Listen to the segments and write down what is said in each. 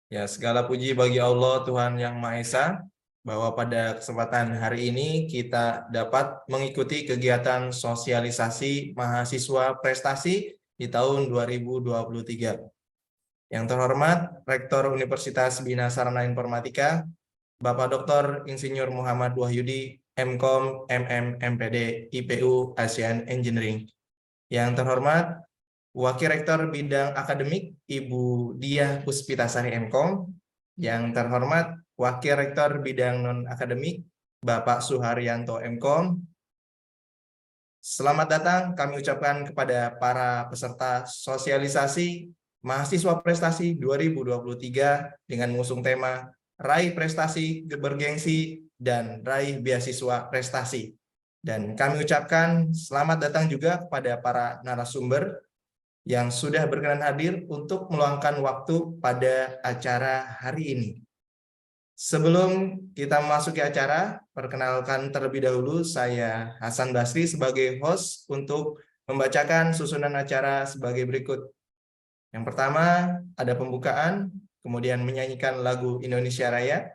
Ya, segala puji bagi Allah Tuhan Yang Maha Esa, bahwa pada kesempatan hari ini kita dapat mengikuti kegiatan sosialisasi mahasiswa prestasi di tahun 2023. Yang terhormat Rektor Universitas Bina Sarana Informatika, Bapak Dr. Insinyur Muhammad Wahyudi, MKom, MM, MPD, IPU, ASEAN Engineering. Yang terhormat Wakil Rektor Bidang Akademik, Ibu Diah Puspitasari MKom. Yang terhormat Wakil Rektor Bidang Non-Akademik, Bapak Suharyanto MKom. Selamat datang kami ucapkan kepada para peserta sosialisasi Mahasiswa Prestasi 2023 dengan mengusung tema Raih Prestasi Bergengsi dan Raih Beasiswa Prestasi. Dan kami ucapkan selamat datang juga kepada para narasumber yang sudah berkenan hadir untuk meluangkan waktu pada acara hari ini. Sebelum kita memasuki acara, perkenalkan terlebih dahulu saya Hasan Basri sebagai host untuk membacakan susunan acara sebagai berikut. Yang pertama ada pembukaan, kemudian menyanyikan lagu Indonesia Raya,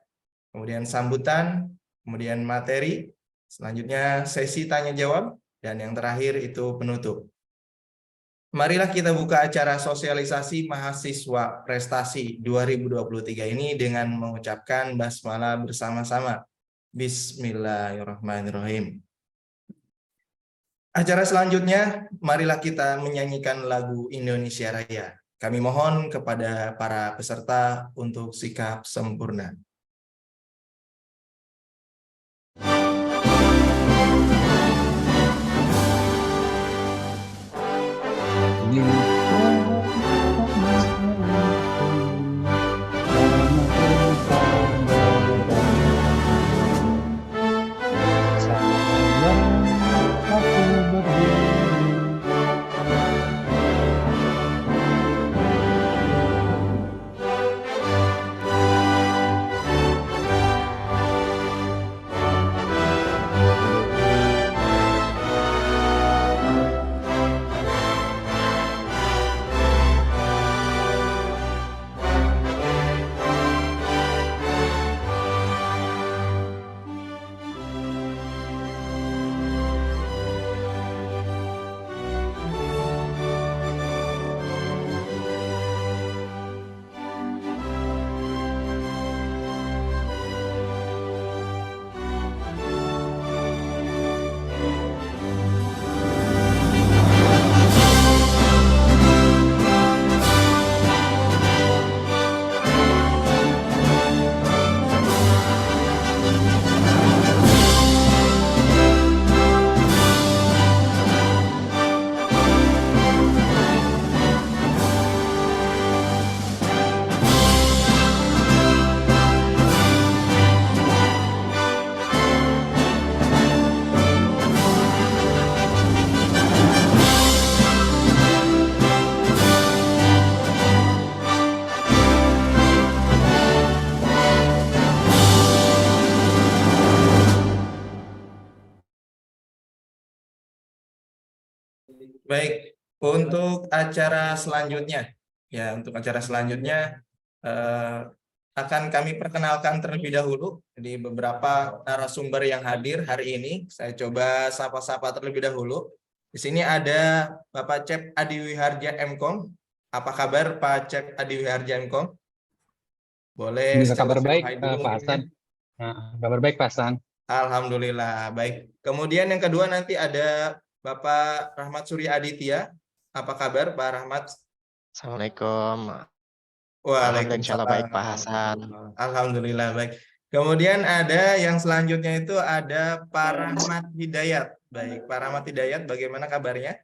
kemudian sambutan, kemudian materi, selanjutnya sesi tanya jawab, dan yang terakhir itu penutup. Marilah kita buka acara sosialisasi mahasiswa prestasi 2023 ini dengan mengucapkan basmalah bersama-sama. Bismillahirrahmanirrahim. Acara selanjutnya, marilah kita menyanyikan lagu Indonesia Raya. Kami mohon kepada para peserta untuk sikap sempurna. Baik, untuk acara selanjutnya, akan kami perkenalkan terlebih dahulu di beberapa narasumber yang hadir hari ini. Saya coba sapa-sapa terlebih dahulu. Di sini ada Bapak Cep Adiwiharja MKom. Apa kabar Pak Cep Adiwiharja MKom? Boleh Kabar baik, dulu Pak Hasan. Kabar baik, Pak Hasan. Alhamdulillah, baik. Kemudian yang kedua nanti ada Bapak Rahmat Surya Aditya. Apa kabar Pak Rahmat? Assalamualaikum. Waalaikumsalam. Baik Pak Hasan. Alhamdulillah baik. Kemudian ada yang selanjutnya itu ada Pak Rahmat Hidayat. Baik, Pak Rahmat Hidayat, bagaimana kabarnya?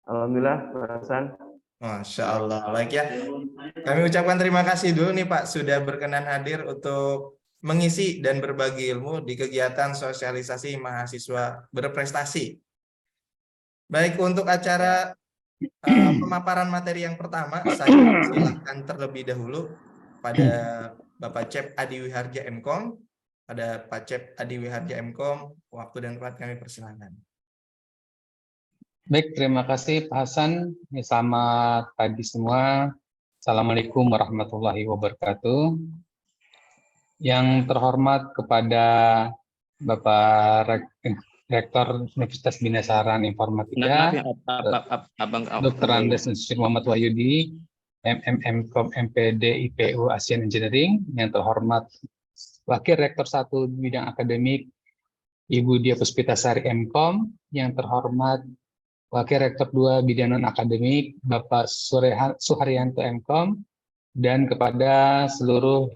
Alhamdulillah, Pak Hasan. Masya Allah, baik ya. Kami ucapkan terima kasih dulu nih Pak sudah berkenan hadir untuk mengisi dan berbagi ilmu di kegiatan sosialisasi mahasiswa berprestasi. Baik, untuk acara pemaparan materi yang pertama, saya silakan terlebih dahulu pada Bapak Cep Adiwiharja MKom. Pada Pak Cep Adiwiharja MKom, waktu dan tempat kami persilakan. Baik, terima kasih Pak Hasan. Selamat pagi semua. Assalamualaikum warahmatullahi wabarakatuh. Yang terhormat kepada Bapak Rektor Universitas Bina Saran Maaf Informatika, ya, Abang Dr. Andes Institut Muhammad Wahyudi, MMM.Com MPD IPU Asian Engineering, yang terhormat Wakil Rektor 1 Bidang Akademik Ibu Dia Puspitasari M.Com, yang terhormat Wakil Rektor 2 Bidang Non-Akademik Bapak Suharyanto M.Com, dan kepada seluruh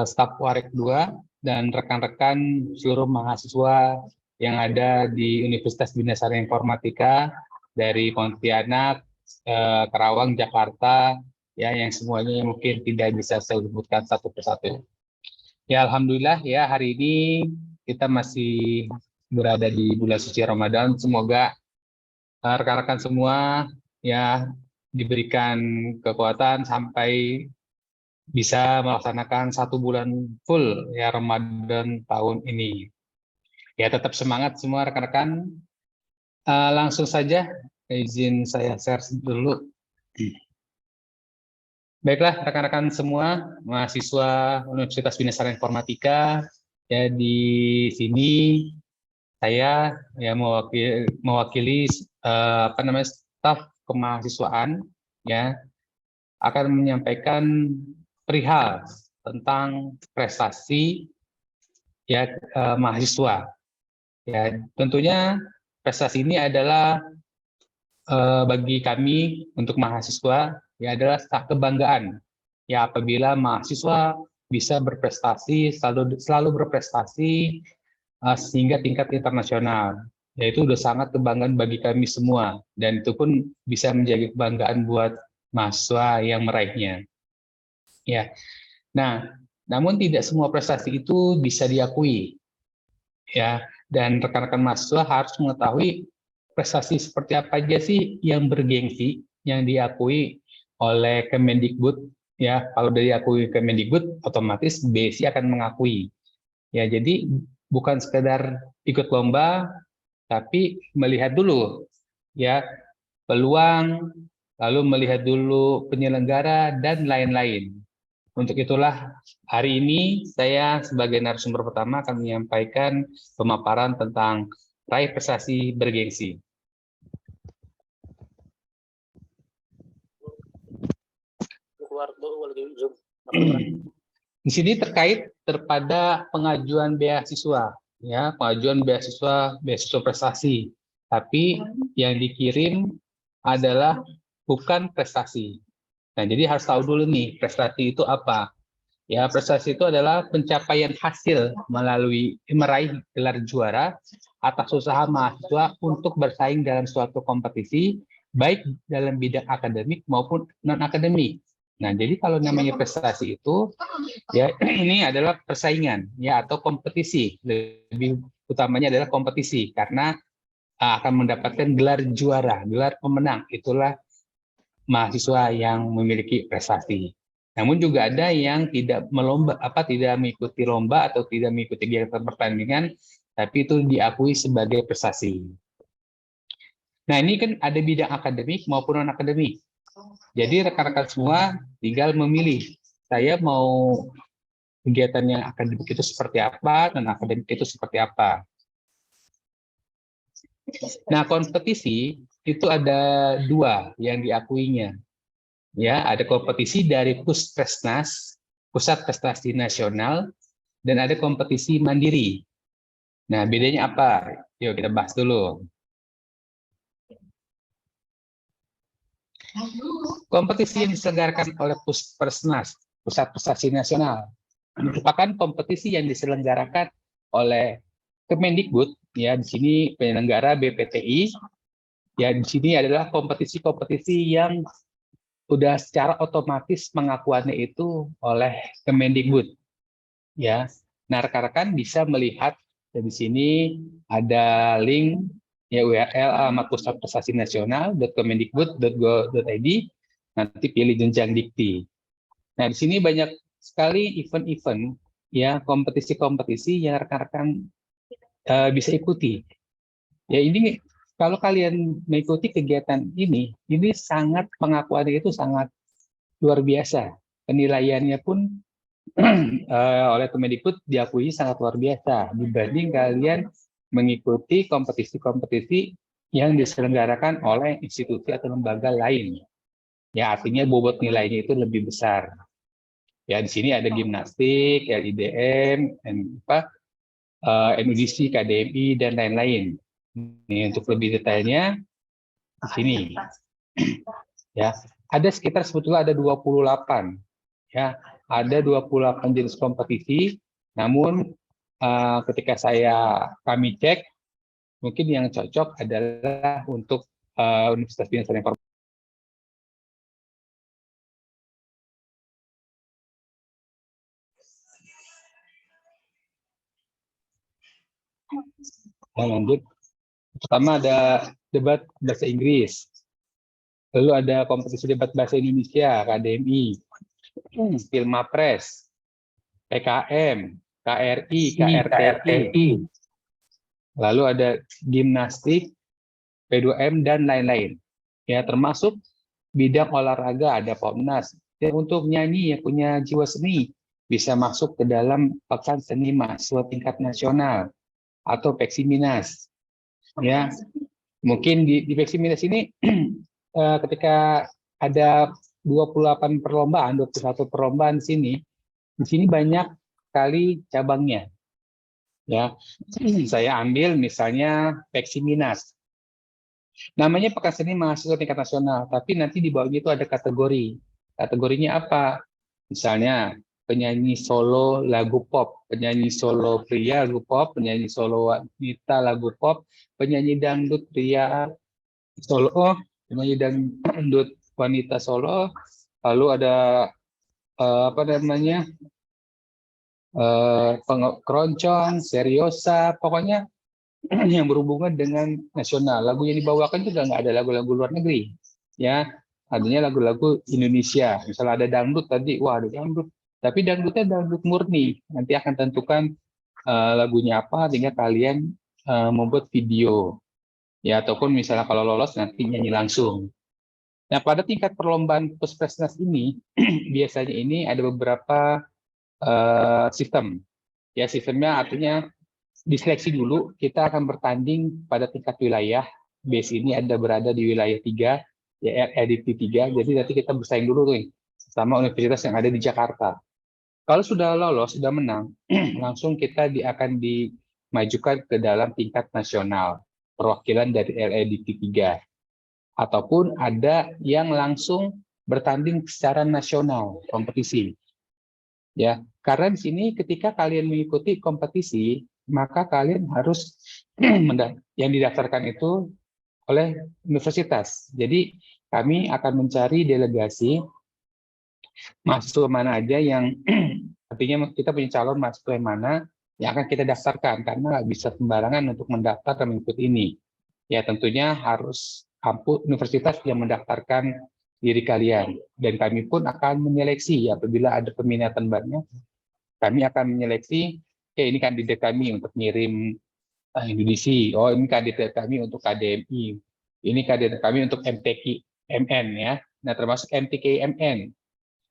staf Warek 2 dan rekan-rekan seluruh mahasiswa yang ada di Universitas Bina Saran Informatika dari Pontianak, Karawang, Jakarta, ya, yang semuanya mungkin tidak bisa saya sebutkan satu persatu. Ya, alhamdulillah ya, hari ini kita masih berada di bulan suci Ramadan. Semoga rekan-rekan semua ya diberikan kekuatan sampai bisa melaksanakan 1 bulan full ya Ramadan tahun ini. Ya, tetap semangat semua rekan-rekan. Langsung saja izin saya share dulu. Baiklah rekan-rekan semua, mahasiswa Universitas Bina Saran Informatika, ya di sini saya ya mewakili staf kemahasiswaan ya akan menyampaikan perihal tentang prestasi ya mahasiswa. Ya, tentunya prestasi ini adalah bagi kami untuk mahasiswa ya adalah kebanggaan ya apabila mahasiswa bisa berprestasi, selalu berprestasi sehingga tingkat internasional. Ya, itu udah sangat kebanggaan bagi kami semua, dan itu pun bisa menjadi kebanggaan buat mahasiswa yang meraihnya. Ya, nah, namun tidak semua prestasi itu bisa diakui, ya. Dan rekan-rekan mahasiswa harus mengetahui prestasi seperti apa aja sih yang bergengsi, yang diakui oleh Kemendikbud, ya. Kalau dari diakui Kemendikbud, otomatis BSI akan mengakui. Ya, jadi bukan sekedar ikut lomba, tapi melihat dulu, ya, peluang, lalu melihat dulu penyelenggara dan lain-lain. Untuk itulah hari ini saya sebagai narasumber pertama akan menyampaikan pemaparan tentang raih prestasi bergengsi. Di sini terkait terhadap pengajuan beasiswa, ya, pengajuan beasiswa prestasi. Tapi yang dikirim adalah bukan prestasi. Nah, jadi harus tahu dulu nih, prestasi itu apa? Ya, prestasi itu adalah pencapaian hasil melalui meraih gelar juara atas usaha mahasiswa untuk bersaing dalam suatu kompetisi, baik dalam bidang akademik maupun non-akademik. Nah, jadi kalau namanya prestasi itu, ya ini adalah persaingan, ya, atau kompetisi. Lebih utamanya adalah kompetisi, karena akan mendapatkan gelar juara, gelar pemenang. Itulah mahasiswa yang memiliki prestasi. Namun juga ada yang tidak tidak mengikuti lomba atau tidak mengikuti kegiatan pertandingan, tapi itu diakui sebagai prestasi. Nah, ini kan ada bidang akademik maupun non akademik. Jadi rekan-rekan semua tinggal memilih, saya mau kegiatan yang akademik itu seperti apa, non akademik itu seperti apa. Nah, kompetisi itu ada 2 yang diakuinya. Ya, ada kompetisi dari Puskesmas, Pusat Prestasi Nasional, dan ada kompetisi mandiri. Nah, bedanya apa? Yuk kita bahas dulu. Kompetisi yang diselenggarakan oleh Puskesmas, Pusat Prestasi Nasional, merupakan kompetisi yang diselenggarakan oleh Kemendikbud. Ya, di sini penyelenggara BPTI. Ya, di sini adalah kompetisi-kompetisi yang udah secara otomatis pengakuannya itu oleh Kemendikbud. Ya, nah rekan-rekan bisa melihat di sini ada link ya URL alamat Pusat Prestasi Nasional .kemendikbud.go.id. Nanti pilih jenjang dikti. Nah, di sini banyak sekali event-event ya, kompetisi-kompetisi yang rekan-rekan bisa ikuti. Ya, ini kalau kalian mengikuti kegiatan ini sangat pengakuannya itu sangat luar biasa. Penilaiannya pun oleh Kemendikbud diakui sangat luar biasa dibanding kalian mengikuti kompetisi-kompetisi yang diselenggarakan oleh institusi atau lembaga lain. Ya, artinya bobot nilainya itu lebih besar. Ya, di sini ada gimnastik, LIDM, NUDC, KDMI, dan lain-lain. Ini untuk lebih detailnya di sini. Ya, ada sekitar sebetulnya ada 28. Ya, ada 28 jenis kompetisi. Namun ketika kami cek, mungkin yang cocok adalah untuk Universitas Binasaran Informatika. Lanjut. Pertama ada debat bahasa Inggris. Lalu ada kompetisi debat bahasa Indonesia, KDMI, Filmapres, PKM, KRI, KRTI. Lalu ada gimnastik, P2M, dan lain-lain. Ya, termasuk bidang olahraga, ada Pomnas. Ya, untuk nyanyi yang punya jiwa seni, bisa masuk ke dalam Pekan Seni Mahasiswa Tingkat Nasional atau Peksiminas. Ya, mungkin di Peksiminas ini ketika ada 28 perlombaan, 21 perlombaan di sini banyak sekali cabangnya. Ya, saya ambil misalnya Peksiminas. Namanya Pekan Seni Mahasiswa Tingkat Nasional, tapi nanti di bawahnya itu ada kategori. Kategorinya apa? Misalnya penyanyi solo lagu pop, penyanyi solo pria lagu pop, penyanyi solo wanita lagu pop, penyanyi dangdut pria solo, penyanyi dangdut wanita solo, lalu ada keroncong, seriosa, pokoknya yang berhubungan dengan nasional. Lagu yang dibawakan juga nggak ada lagu-lagu luar negeri, ya. Artinya lagu-lagu Indonesia. Misalnya ada dangdut tadi, wah ada dangdut. Tapi dangdutnya dangdut murni. Nanti akan tentukan lagunya apa, tinggal kalian membuat video, ya. Ataupun misalnya kalau lolos nanti nyanyi langsung. Nah, pada tingkat perlombaan Puspesnas ini biasanya ini ada beberapa sistem. Ya, sistemnya artinya diseleksi dulu, kita akan bertanding pada tingkat wilayah. Base ini berada di wilayah 3, ya RDP 3. Jadi nanti kita bersaing dulu tuh sama universitas yang ada di Jakarta. Kalau sudah lolos, sudah menang, langsung kita akan dimajukan ke dalam tingkat nasional, perwakilan dari LEDP 3. Ataupun ada yang langsung bertanding secara nasional, kompetisi. Ya, karena di sini ketika kalian mengikuti kompetisi, maka kalian harus yang didaftarkan itu oleh universitas. Jadi kami akan mencari delegasi mahasiswa mana aja yang artinya kita punya calon mahasiswa yang mana yang akan kita daftarkan, karena nggak bisa sembarangan untuk mendaftar dan mengikuti ini. Ya, tentunya harus universitas yang mendaftarkan diri kalian, dan kami pun akan menyeleksi apabila ada peminatan banyak. Kami akan menyeleksi, ini kandidat kami untuk ngirim Indonesia, oh ini kandidat kami untuk KDMI, ini kandidat kami untuk MTQ-MN, ya. Nah, termasuk MTQ-MN.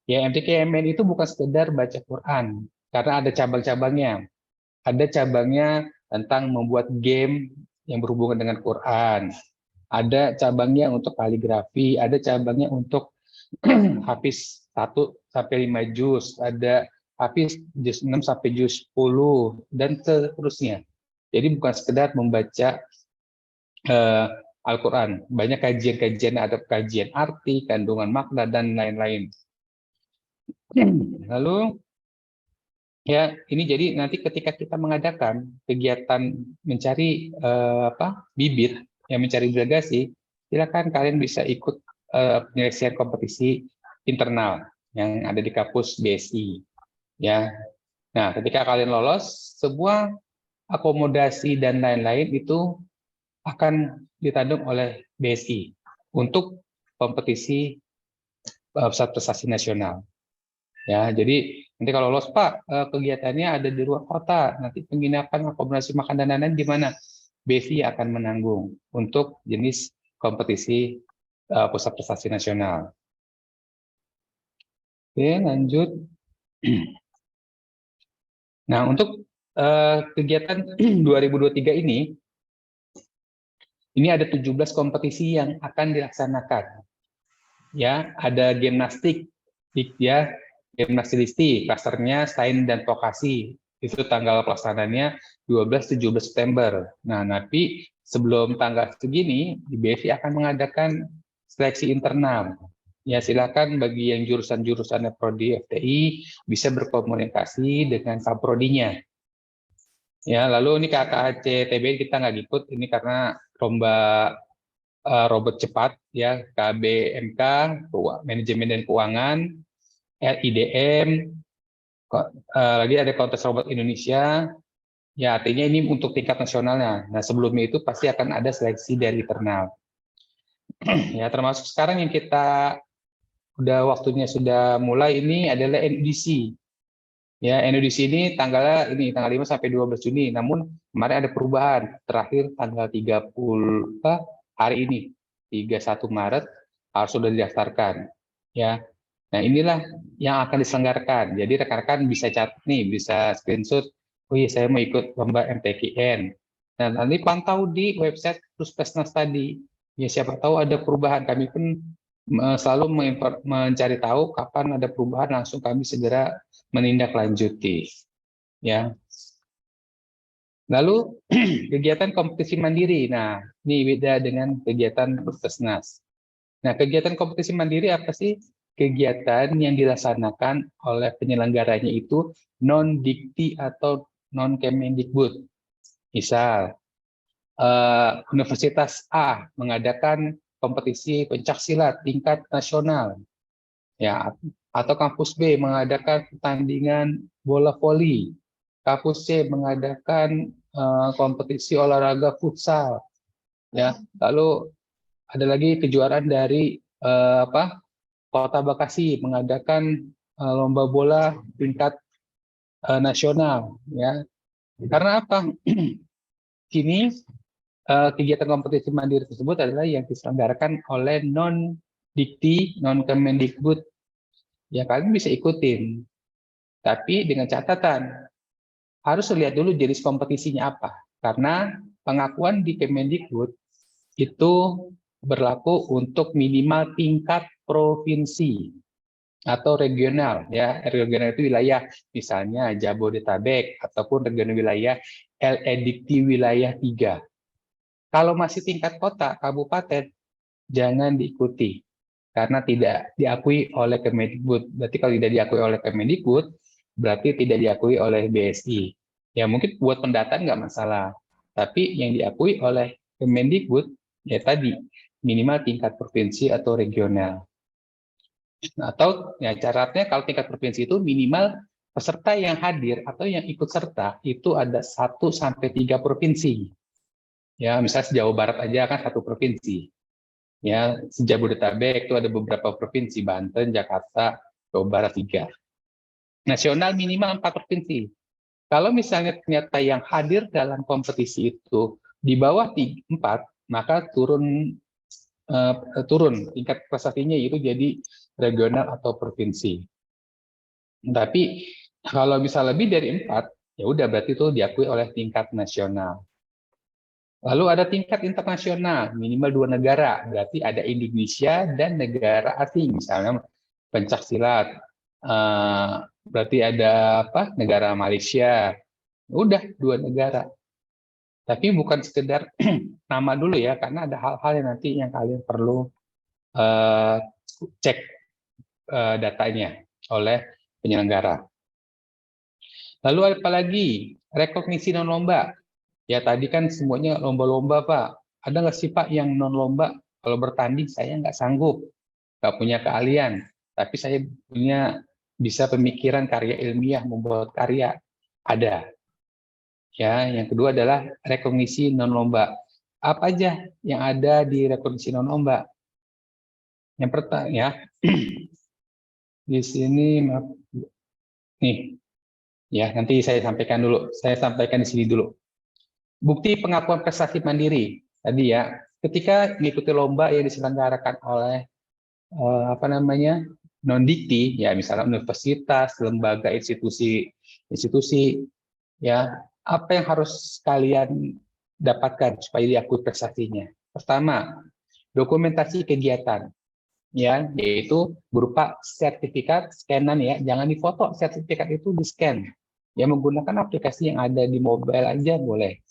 Ya, MTQ-MN itu bukan sekedar baca Quran, karena ada cabang-cabangnya. Ada cabangnya tentang membuat game yang berhubungan dengan Quran. Ada cabangnya untuk kaligrafi, ada cabangnya untuk hafiz 1 sampai 5 juz, ada hafiz juz 6 sampai juz 10, dan seterusnya. Jadi bukan sekedar membaca Al-Quran, banyak kajian-kajian, ada kajian arti, kandungan makna, dan lain-lain. Lalu ya, ini jadi nanti ketika kita mengadakan kegiatan mencari bibit, yang mencari delegasi, silakan kalian bisa ikut penyeleksian kompetisi internal yang ada di kampus BSI, ya. Nah, ketika kalian lolos, sebuah akomodasi dan lain-lain itu akan ditanggung oleh BSI untuk kompetisi pusat prestasi nasional. Ya, jadi nanti kalau lolos, Pak, kegiatannya ada di luar kota, nanti penginapan, akomodasi makan dan lain-lain di mana? BSI akan menanggung untuk jenis kompetisi pusat prestasi nasional. Oke, lanjut. Nah, untuk kegiatan 2023 ini ada 17 kompetisi yang akan dilaksanakan. Ya, ada gimnastik, ya, gimnastik klasternya sains dan vokasi. Itu tanggal pelaksanaannya 12-17 September. Nah, tapi sebelum tanggal segini, di BSI akan mengadakan seleksi internal. Ya, silakan bagi yang jurusan-jurusannya prodi FTI bisa berkomunikasi dengan kaprodinya. Ya, lalu ini KKC TB kita nggak ikut ini karena lomba robot cepat ya, KBMK, manajemen dan keuangan, LIDM, lagi ada kontes robot Indonesia. Ya, artinya ini untuk tingkat nasionalnya. Nah, sebelumnya itu pasti akan ada seleksi dari internal. Ya, termasuk sekarang yang kita waktunya sudah mulai ini adalah NUDC. Ya, NUDC ini tanggal 5 sampai 12 Juni. Namun kemarin ada perubahan, terakhir tanggal 30 hari ini 31 Maret harus sudah didaftarkan. Ya. Nah, inilah yang akan diselenggarakan. Jadi rekan-rekan bisa catat nih, bisa screenshot. Oh iya, saya mau ikut lomba MTQN. Nah, nanti pantau di website Puskesmas tadi. Ya, siapa tahu ada perubahan. Kami pun selalu mencari tahu kapan ada perubahan, langsung kami segera menindaklanjuti. Ya. Lalu kegiatan kompetisi mandiri. Nah, ini beda dengan kegiatan Puskesmas. Nah, kegiatan kompetisi mandiri apa sih? Kegiatan yang dilaksanakan oleh penyelenggaranya itu non-dikti atau non-Kemendikbud. Misal, Universitas A mengadakan kompetisi pencaksilat tingkat nasional, ya, atau kampus B mengadakan pertandingan bola voli, kampus C mengadakan kompetisi olahraga futsal, ya. Lalu ada lagi kejuaraan dari Kota Bekasi mengadakan lomba bola tingkat nasional, ya. Karena apa? Kini kegiatan kompetisi mandiri tersebut adalah yang diselenggarakan oleh non-dikti, non-Kemendikbud. Ya, kalian bisa ikutin. Tapi dengan catatan, harus lihat dulu jenis kompetisinya apa. Karena pengakuan di Kemendikbud itu berlaku untuk minimal tingkat provinsi atau regional. Ya, regional itu wilayah, misalnya Jabodetabek, ataupun regional wilayah LEDIKTI wilayah 3. Kalau masih tingkat kota, kabupaten, jangan diikuti karena tidak diakui oleh Kemendikbud. Berarti kalau tidak diakui oleh Kemendikbud, berarti tidak diakui oleh BSI. Ya mungkin buat pendataan nggak masalah, tapi yang diakui oleh Kemendikbud ya tadi minimal tingkat provinsi atau regional. Atau ya syaratnya kalau tingkat provinsi itu minimal peserta yang hadir atau yang ikut serta itu ada 1-3 provinsi. Ya, misalnya Jawa Barat aja kan 1 provinsi. Ya, Jabodetabek itu ada beberapa provinsi, Banten, Jakarta, Jawa Barat 3. Nasional minimal 4 provinsi. Kalau misalnya ternyata yang hadir dalam kompetisi itu di bawah 4, maka turun tingkat prestasinya itu jadi regional atau provinsi. Tapi kalau bisa lebih dari 4, ya udah berarti itu diakui oleh tingkat nasional. Lalu ada tingkat internasional, minimal 2 negara, berarti ada Indonesia dan negara asing, misalnya pencaksilat, berarti ada negara Malaysia, udah 2 negara. Tapi bukan sekedar nama dulu ya, karena ada hal-hal yang nanti yang kalian perlu cek datanya oleh penyelenggara. Lalu apalagi rekognisi non lomba. Ya tadi kan semuanya lomba-lomba Pak. Ada nggak sih Pak yang non lomba? Kalau bertanding saya nggak sanggup, nggak punya keahlian. Tapi saya punya bisa pemikiran karya ilmiah, membuat karya. Ada. Ya, yang kedua adalah rekognisi non lomba. Apa aja yang ada di rekognisi non lomba? Yang pertama ya, di sini nih, ya nanti saya sampaikan dulu. Saya sampaikan di sini dulu. Bukti pengakuan prestasi mandiri tadi ya, ketika mengikuti lomba yang diselenggarakan oleh non-dikti, ya misalnya universitas, lembaga, institusi, ya apa yang harus kalian dapatkan supaya diakui prestasinya? Pertama, dokumentasi kegiatan, ya, yaitu berupa sertifikat scanan ya, jangan difoto, sertifikat itu di-scan. Ya menggunakan aplikasi yang ada di mobile aja boleh.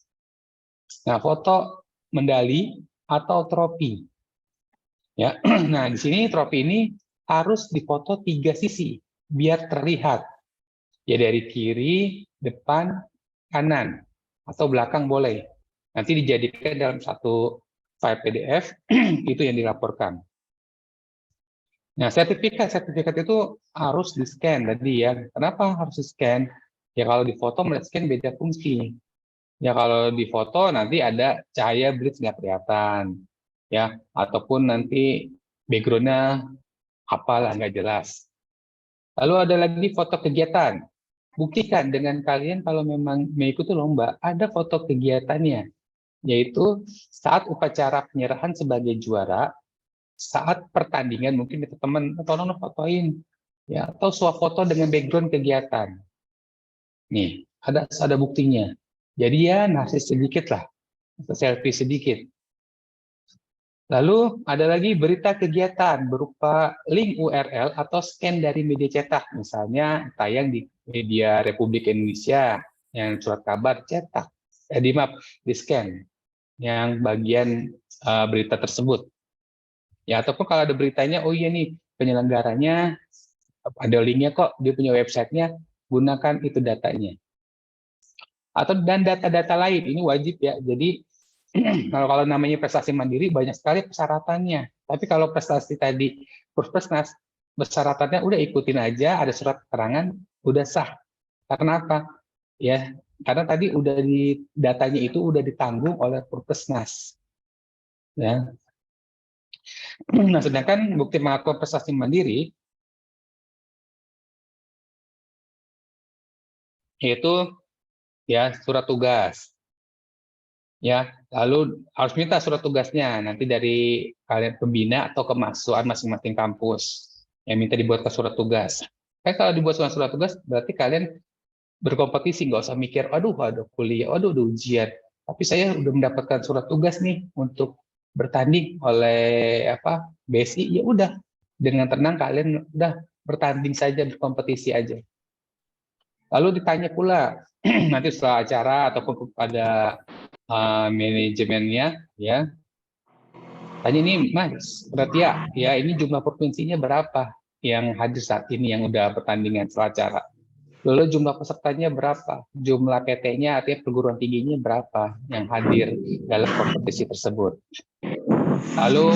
Nah, foto medali atau trofi. Ya, nah di sini trofi ini harus difoto 3 sisi biar terlihat. Ya dari kiri, depan, kanan, atau belakang boleh. Nanti dijadikan dalam satu file PDF, itu yang dilaporkan. Nah, sertifikat itu harus di-scan tadi ya. Kenapa harus di-scan? Ya kalau di foto melihat scan beda fungsi. Ya kalau di foto nanti ada cahaya blitz nggak kelihatan. Ya, ataupun nanti background-nya apalah nggak jelas. Lalu ada lagi foto kegiatan. Buktikan dengan kalian kalau memang mengikuti lomba, ada foto kegiatannya. Yaitu saat upacara penyerahan sebagai juara, saat pertandingan mungkin itu teman tolong fotoin ya, atau swafoto dengan background kegiatan. Nih ada buktinya, jadi ya narsis sedikit lah, selfie sedikit. Lalu ada lagi berita kegiatan berupa link URL atau scan dari media cetak, misalnya tayang di media Republik Indonesia yang surat kabar cetak, di scan yang bagian berita tersebut. Ya, ataupun kalau ada beritanya, oh iya nih penyelenggaranya ada linknya kok, dia punya websitenya, gunakan itu datanya. Atau dan data-data lain ini wajib ya. Jadi kalau namanya prestasi mandiri banyak sekali persyaratannya. Tapi kalau prestasi tadi Puskesmas, persyaratannya udah ikutin aja, ada surat keterangan, udah sah. Karena apa? Ya, karena tadi udah di datanya itu udah ditanggung oleh Puskesmas. Ya. Nah, sedangkan bukti pengakuan prestasi mandiri yaitu ya surat tugas. Ya, lalu harus minta surat tugasnya nanti dari kalian pembina atau kemahasiswaan masing-masing kampus. Yang minta dibuatkan surat tugas. Kalau dibuat surat tugas berarti kalian berkompetisi, nggak usah mikir, aduh ada kuliah, aduh ada ujian. Tapi saya udah mendapatkan surat tugas nih untuk bertanding oleh BSI, ya udah dengan tenang kalian udah bertanding saja, berkompetisi aja. Lalu ditanya pula nanti setelah acara ataupun kepada manajemennya, ya tanya ini Mas, berarti ya ini jumlah provinsinya berapa yang hadir saat ini yang udah pertandingan setelah acara. Lalu jumlah pesertanya berapa? Jumlah PT-nya artinya perguruan tingginya berapa yang hadir dalam kompetisi tersebut. Lalu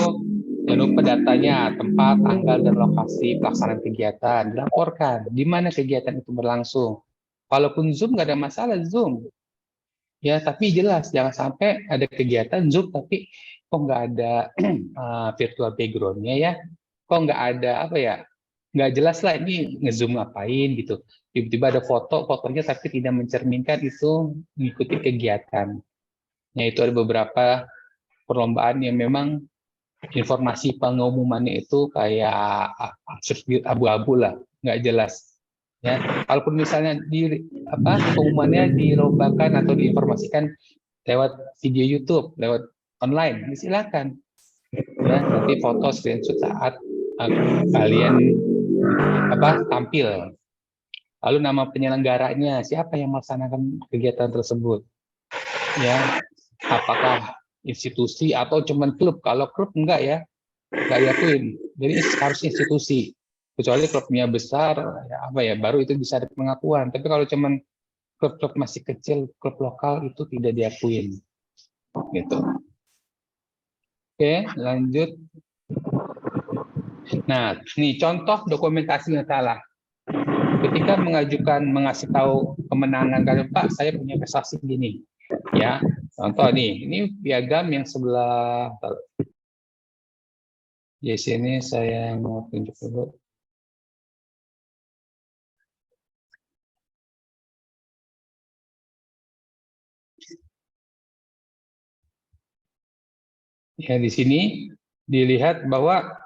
jangan lupa datanya, tempat, tanggal, dan lokasi pelaksanaan kegiatan. Dilaporkan di mana kegiatan itu berlangsung. Walaupun Zoom nggak ada masalah, Zoom. Ya, tapi jelas jangan sampai ada kegiatan Zoom tapi kok nggak ada virtual background-nya ya. Kok nggak ada nggak jelas lah ini nge-zoom ngapain gitu. Tiba-tiba ada fotonya tapi tidak mencerminkan itu mengikuti kegiatan. Ya, itu ada beberapa perlombaan yang memang informasi pengumumannya itu kayak abu-abu lah, nggak jelas. Ya, kalaupun misalnya pengumumannya dilombakan atau diinformasikan lewat video YouTube, lewat online, silakan. Ya, nanti foto screenshot saat kalian tampil. Lalu nama penyelenggaranya, siapa yang melaksanakan kegiatan tersebut? Ya, apakah institusi atau cuman klub? Kalau klub enggak ya, enggak diakuin. Jadi harus institusi. Kecuali klubnya besar, baru itu bisa ada pengakuan. Tapi kalau cuman klub-klub masih kecil, klub lokal itu tidak diakuin. Gitu. Oke, lanjut. Nah, nih contoh dokumentasi yang salah. Ketika mengasih tahu kemenangan kalian, Pak, saya punya prestasi gini. Ya, contoh nih, ini piagam yang sebelah. Di sini saya mau tunjuk dulu. Ya, di sini dilihat bahwa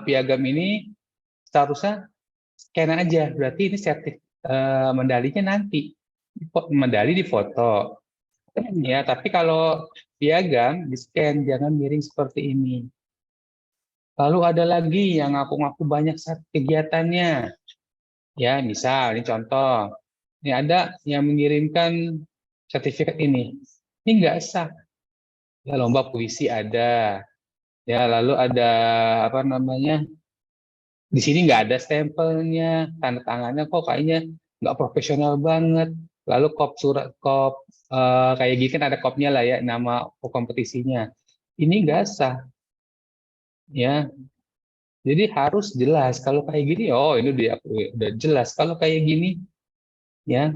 piagam ini seharusnya scan aja, berarti ini medalinya nanti, medali di foto. Ya, tapi kalau piagam di scan, jangan miring seperti ini. Lalu ada lagi yang ngaku-ngaku banyak kegiatannya. Ya, misal ini contoh. Ini ada yang mengirimkan sertifikat ini. Ini nggak sah. Ya, lomba puisi ada. Ya, lalu ada apa namanya? Di sini nggak ada stempelnya, tanda tangannya kok kayaknya nggak profesional banget. Lalu kayak gini kan ada kopnya lah ya, nama kompetisinya. Ini nggak sah. Ya, jadi harus jelas. Kalau kayak gini, oh ini udah jelas. Kalau kayak gini, ya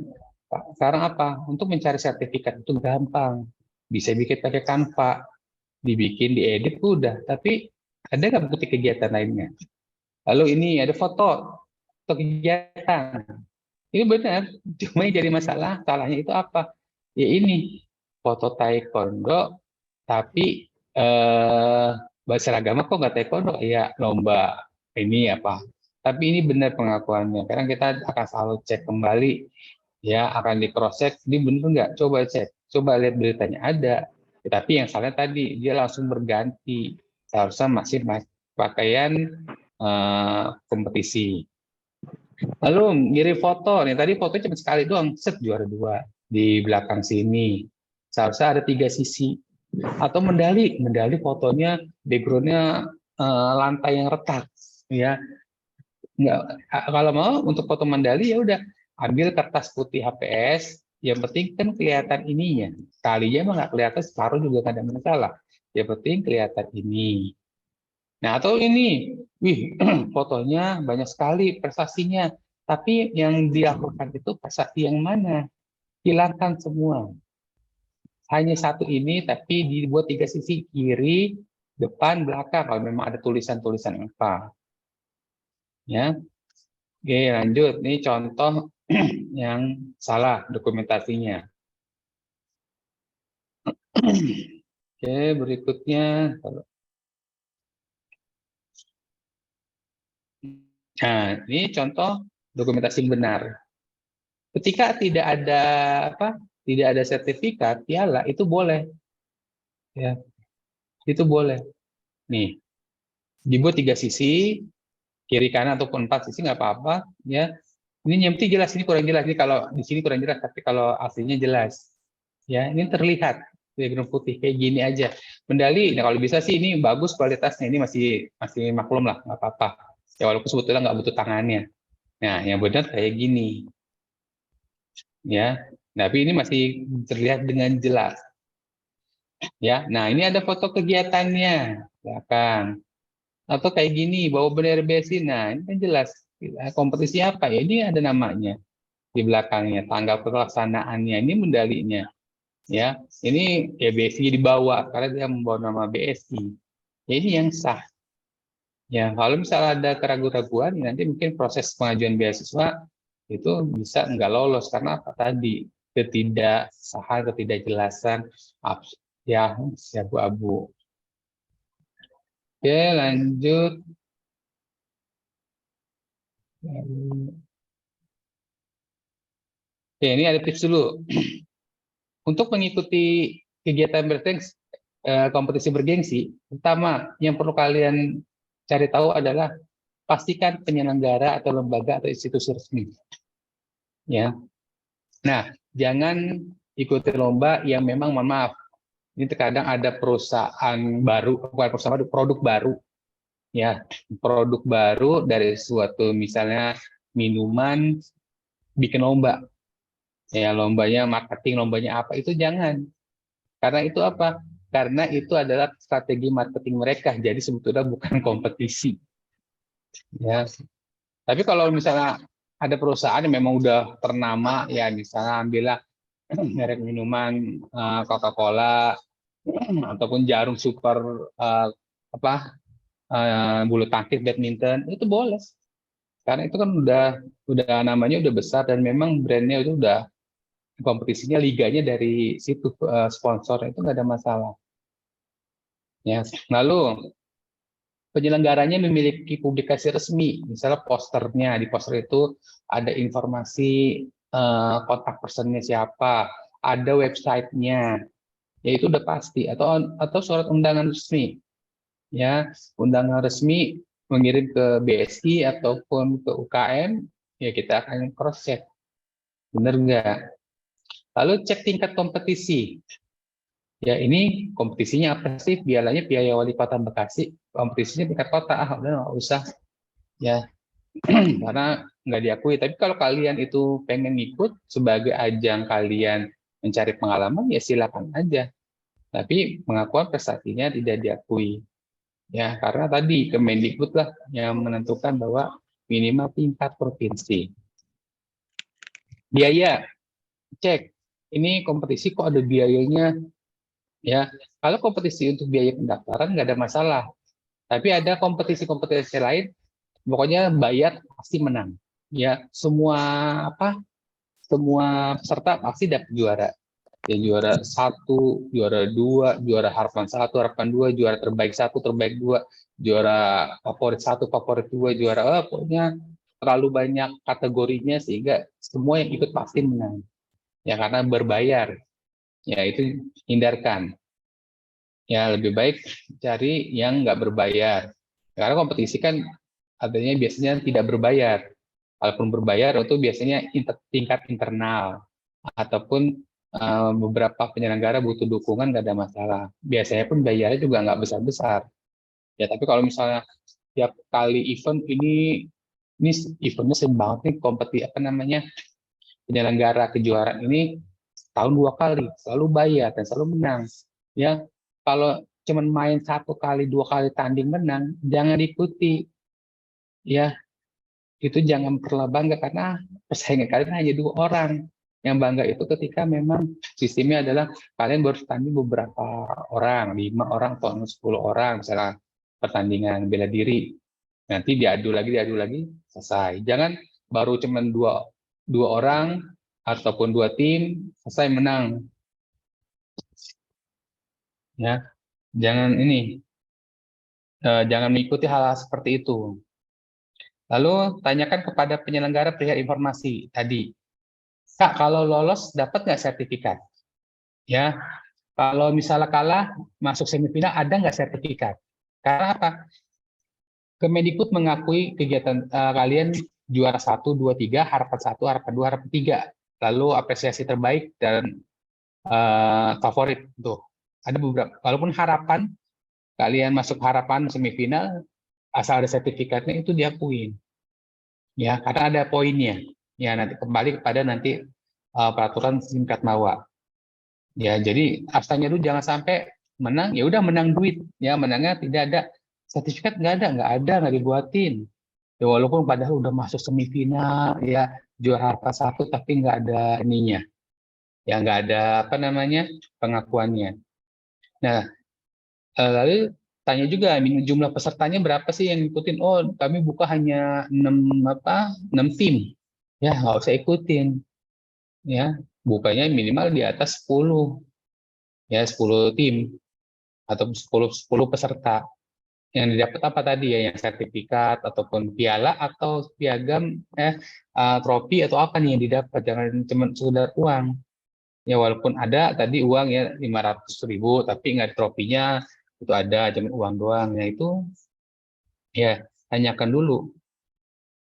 sekarang apa? Untuk mencari sertifikat itu gampang. Bisa bikin pakai Canva, dibikin, diedit udah. Tapi ada nggak bukti kegiatan lainnya? Lalu ini ada foto kegiatan. Ini benar, cuma yang jadi masalah, salahnya itu apa? Ya ini, foto taekwondo, tapi seragama kok nggak taekwondo? Ya lomba ini apa? Tapi ini benar pengakuannya. Karena kita akan selalu cek kembali, ya akan di cross check, ini benar nggak? Coba cek, coba lihat beritanya ada. Tapi yang salah tadi dia langsung berganti, seharusnya masih pakaian kompetisi. Lalu ngirim foto nih, tadi fotonya cuma sekali doang, set juara 2 di belakang sini. Seharusnya ada 3 sisi. Atau medali fotonya backgroundnya lantai yang retak, ya. Nggak, kalau mau untuk foto medali ya udah ambil kertas putih HPS, yang penting kan kelihatan ininya. Kalinya mah nggak kelihatan, separuh juga nggak ada masalah. Yang penting kelihatan ini. Nah, atau ini, wih, fotonya banyak sekali prestasinya, tapi yang dilakukan itu prestasi yang mana? Hilangkan semua. Hanya satu ini, tapi dibuat 3 sisi, kiri, depan, belakang, kalau memang ada tulisan-tulisan apa. Ya, oke, lanjut. Ini contoh yang salah dokumentasinya. Oke, berikutnya. Nah, ini contoh dokumentasi yang benar. Ketika tidak ada sertifikat piala itu boleh, ya, itu boleh. Nih, dibuat 3 sisi, kiri kanan ataupun 4 sisi nggak apa-apa, ya. Ini yang penting jelas, ini kurang jelas. Ini kalau di sini kurang jelas, tapi kalau aslinya jelas, ya. Ini terlihat background putih kayak gini aja. Medali, nah kalau bisa sih ini bagus kualitasnya, ini masih maklum lah, nggak apa-apa. Ya walaupun sebetulnya nggak butuh tangannya. Nah, yang benar kayak gini. Ya, tapi ini masih terlihat dengan jelas. Ya, nah ini ada foto kegiatannya belakang. Atau kayak gini, bawa bendera BSI. Nah, ini kan jelas kompetisi apa ya? Ini ada namanya di belakangnya, tanggal pelaksanaannya, ini medalinya. Ya, ini ya BSI dibawa karena dia membawa nama BSI. Ya, ini yang sah. Ya, kalau misalnya ada keraguan-keraguan, nanti mungkin proses pengajuan beasiswa itu bisa nggak lolos karena apa tadi, ketidaksahan, ketidakjelasan, ya abu-abu. Oke, lanjut. Oke, ini ada tips dulu. Untuk mengikuti kegiatan kompetisi bergengsi, pertama yang perlu kalian cari tahu adalah pastikan penyelenggara atau lembaga atau institusi resmi. Ya. Nah, jangan ikuti lomba yang memang, mohon maaf, ini terkadang ada perusahaan baru, bukan perusahaan baru, produk baru. Ya, produk baru dari suatu misalnya minuman bikin lomba. Ya, lombanya marketing, lombanya apa, itu jangan. Karena itu apa? Karena itu adalah strategi marketing mereka, jadi sebetulnya bukan kompetisi. Ya. Tapi kalau misalnya ada perusahaan yang memang udah ternama, ya misalnya ambillah merek minuman Coca-Cola ataupun Jarum Super bulu tangkis badminton, itu boleh. Karena itu kan udah namanya udah besar dan memang brandnya itu udah kompetisinya, liganya dari situ, sponsor itu nggak ada masalah. Ya, lalu penyelenggaranya memiliki publikasi resmi, misalnya posternya, di poster itu ada informasi kontak personnya siapa, ada websitenya, ya itu udah pasti, atau surat undangan resmi, ya undangan resmi mengirim ke BSI ataupun ke UKM, ya kita akan cross check, benar nggak? Lalu cek tingkat kompetisi. Ya ini kompetisinya apa sih? Biaya Wali Kota Bekasi, kompetisinya tingkat kota, udah nggak usah ya, karena nggak diakui. Tapi kalau kalian itu pengen ikut sebagai ajang kalian mencari pengalaman, ya silakan aja. Tapi pengakuan prestasinya tidak diakui. Ya, karena tadi Kemendikbud lah yang menentukan bahwa minimal tingkat provinsi. Biaya, cek. Ini kompetisi kok ada biayanya? Ya, kalau kompetisi untuk biaya pendaftaran nggak ada masalah. Tapi ada kompetisi-kompetisi lain, pokoknya bayar pasti menang. Ya, semua peserta pasti dapat juara. Ya, juara 1, juara 2, juara harapan 1, harapan 2, juara terbaik 1, terbaik 2, juara favorit 1, favorit 2, juara pokoknya terlalu banyak kategorinya sehingga semua yang ikut pasti menang. Ya, karena berbayar. Ya, itu hindarkan. Ya, lebih baik cari yang nggak berbayar. Karena kompetisi kan adanya biasanya tidak berbayar. Kalaupun berbayar itu biasanya tingkat internal ataupun beberapa penyelenggara butuh dukungan, nggak ada masalah. Biasanya pun bayarnya juga nggak besar-besar. Ya, tapi kalau misalnya tiap kali event ini eventnya sering banget nih, kompetisi penyelenggara kejuaraan ini tahun 2 kali selalu bayar dan selalu menang. Ya, kalau cuman main 1 kali 2 kali tanding menang, jangan ikuti. Ya, itu jangan terlalu bangga karena persaingan kalian hanya 2 orang. Yang bangga itu ketika memang sistemnya adalah kalian baru tanding beberapa orang, 5 orang atau 10 orang, misalnya pertandingan bela diri. Nanti diadu lagi, selesai. Jangan baru cuma dua orang ataupun 2 tim selesai menang. Ya, jangan jangan mengikuti hal-hal seperti itu. Lalu tanyakan kepada penyelenggara perihal informasi tadi. Kak, kalau lolos dapat nggak sertifikat? Ya, kalau misalnya kalah masuk semifinal ada nggak sertifikat? Karena apa? Kemendikbud mengakui kegiatan kalian juara 1, 2, 3, harapan 1, harapan 2, harapan 3. Lalu apresiasi terbaik dan favorit tuh. Ada beberapa. Walaupun harapan kalian masuk harapan semifinal, asal ada sertifikatnya itu diakuin. Ya, karena ada poinnya. Ya, nanti kembali kepada nanti peraturan tingkat MAWA. Ya, jadi abstanya dulu jangan sampai menang, ya udah menang duit. Ya, menangnya tidak ada sertifikat, nggak dibuatin. Ya, walaupun padahal udah masuk semifinal, ya juara harapan 1 tapi nggak ada ininya. Ya, nggak ada pengakuannya. Nah, lalu tanya juga jumlah pesertanya berapa sih yang ikutin? Oh, kami buka hanya 6 tim. Ya, nggak usah ikutin. Ya, bukanya minimal di atas 10. Ya, 10 tim atau 10 peserta. Yang didapat apa tadi ya, yang sertifikat ataupun piala atau piagam trofi atau apa nih yang didapat, jangan cuma sekedar uang. Ya, walaupun ada tadi uang ya 500.000 tapi nggak ada trofinya, itu ada cuma uang doang. Ya itu ya tanyakan dulu.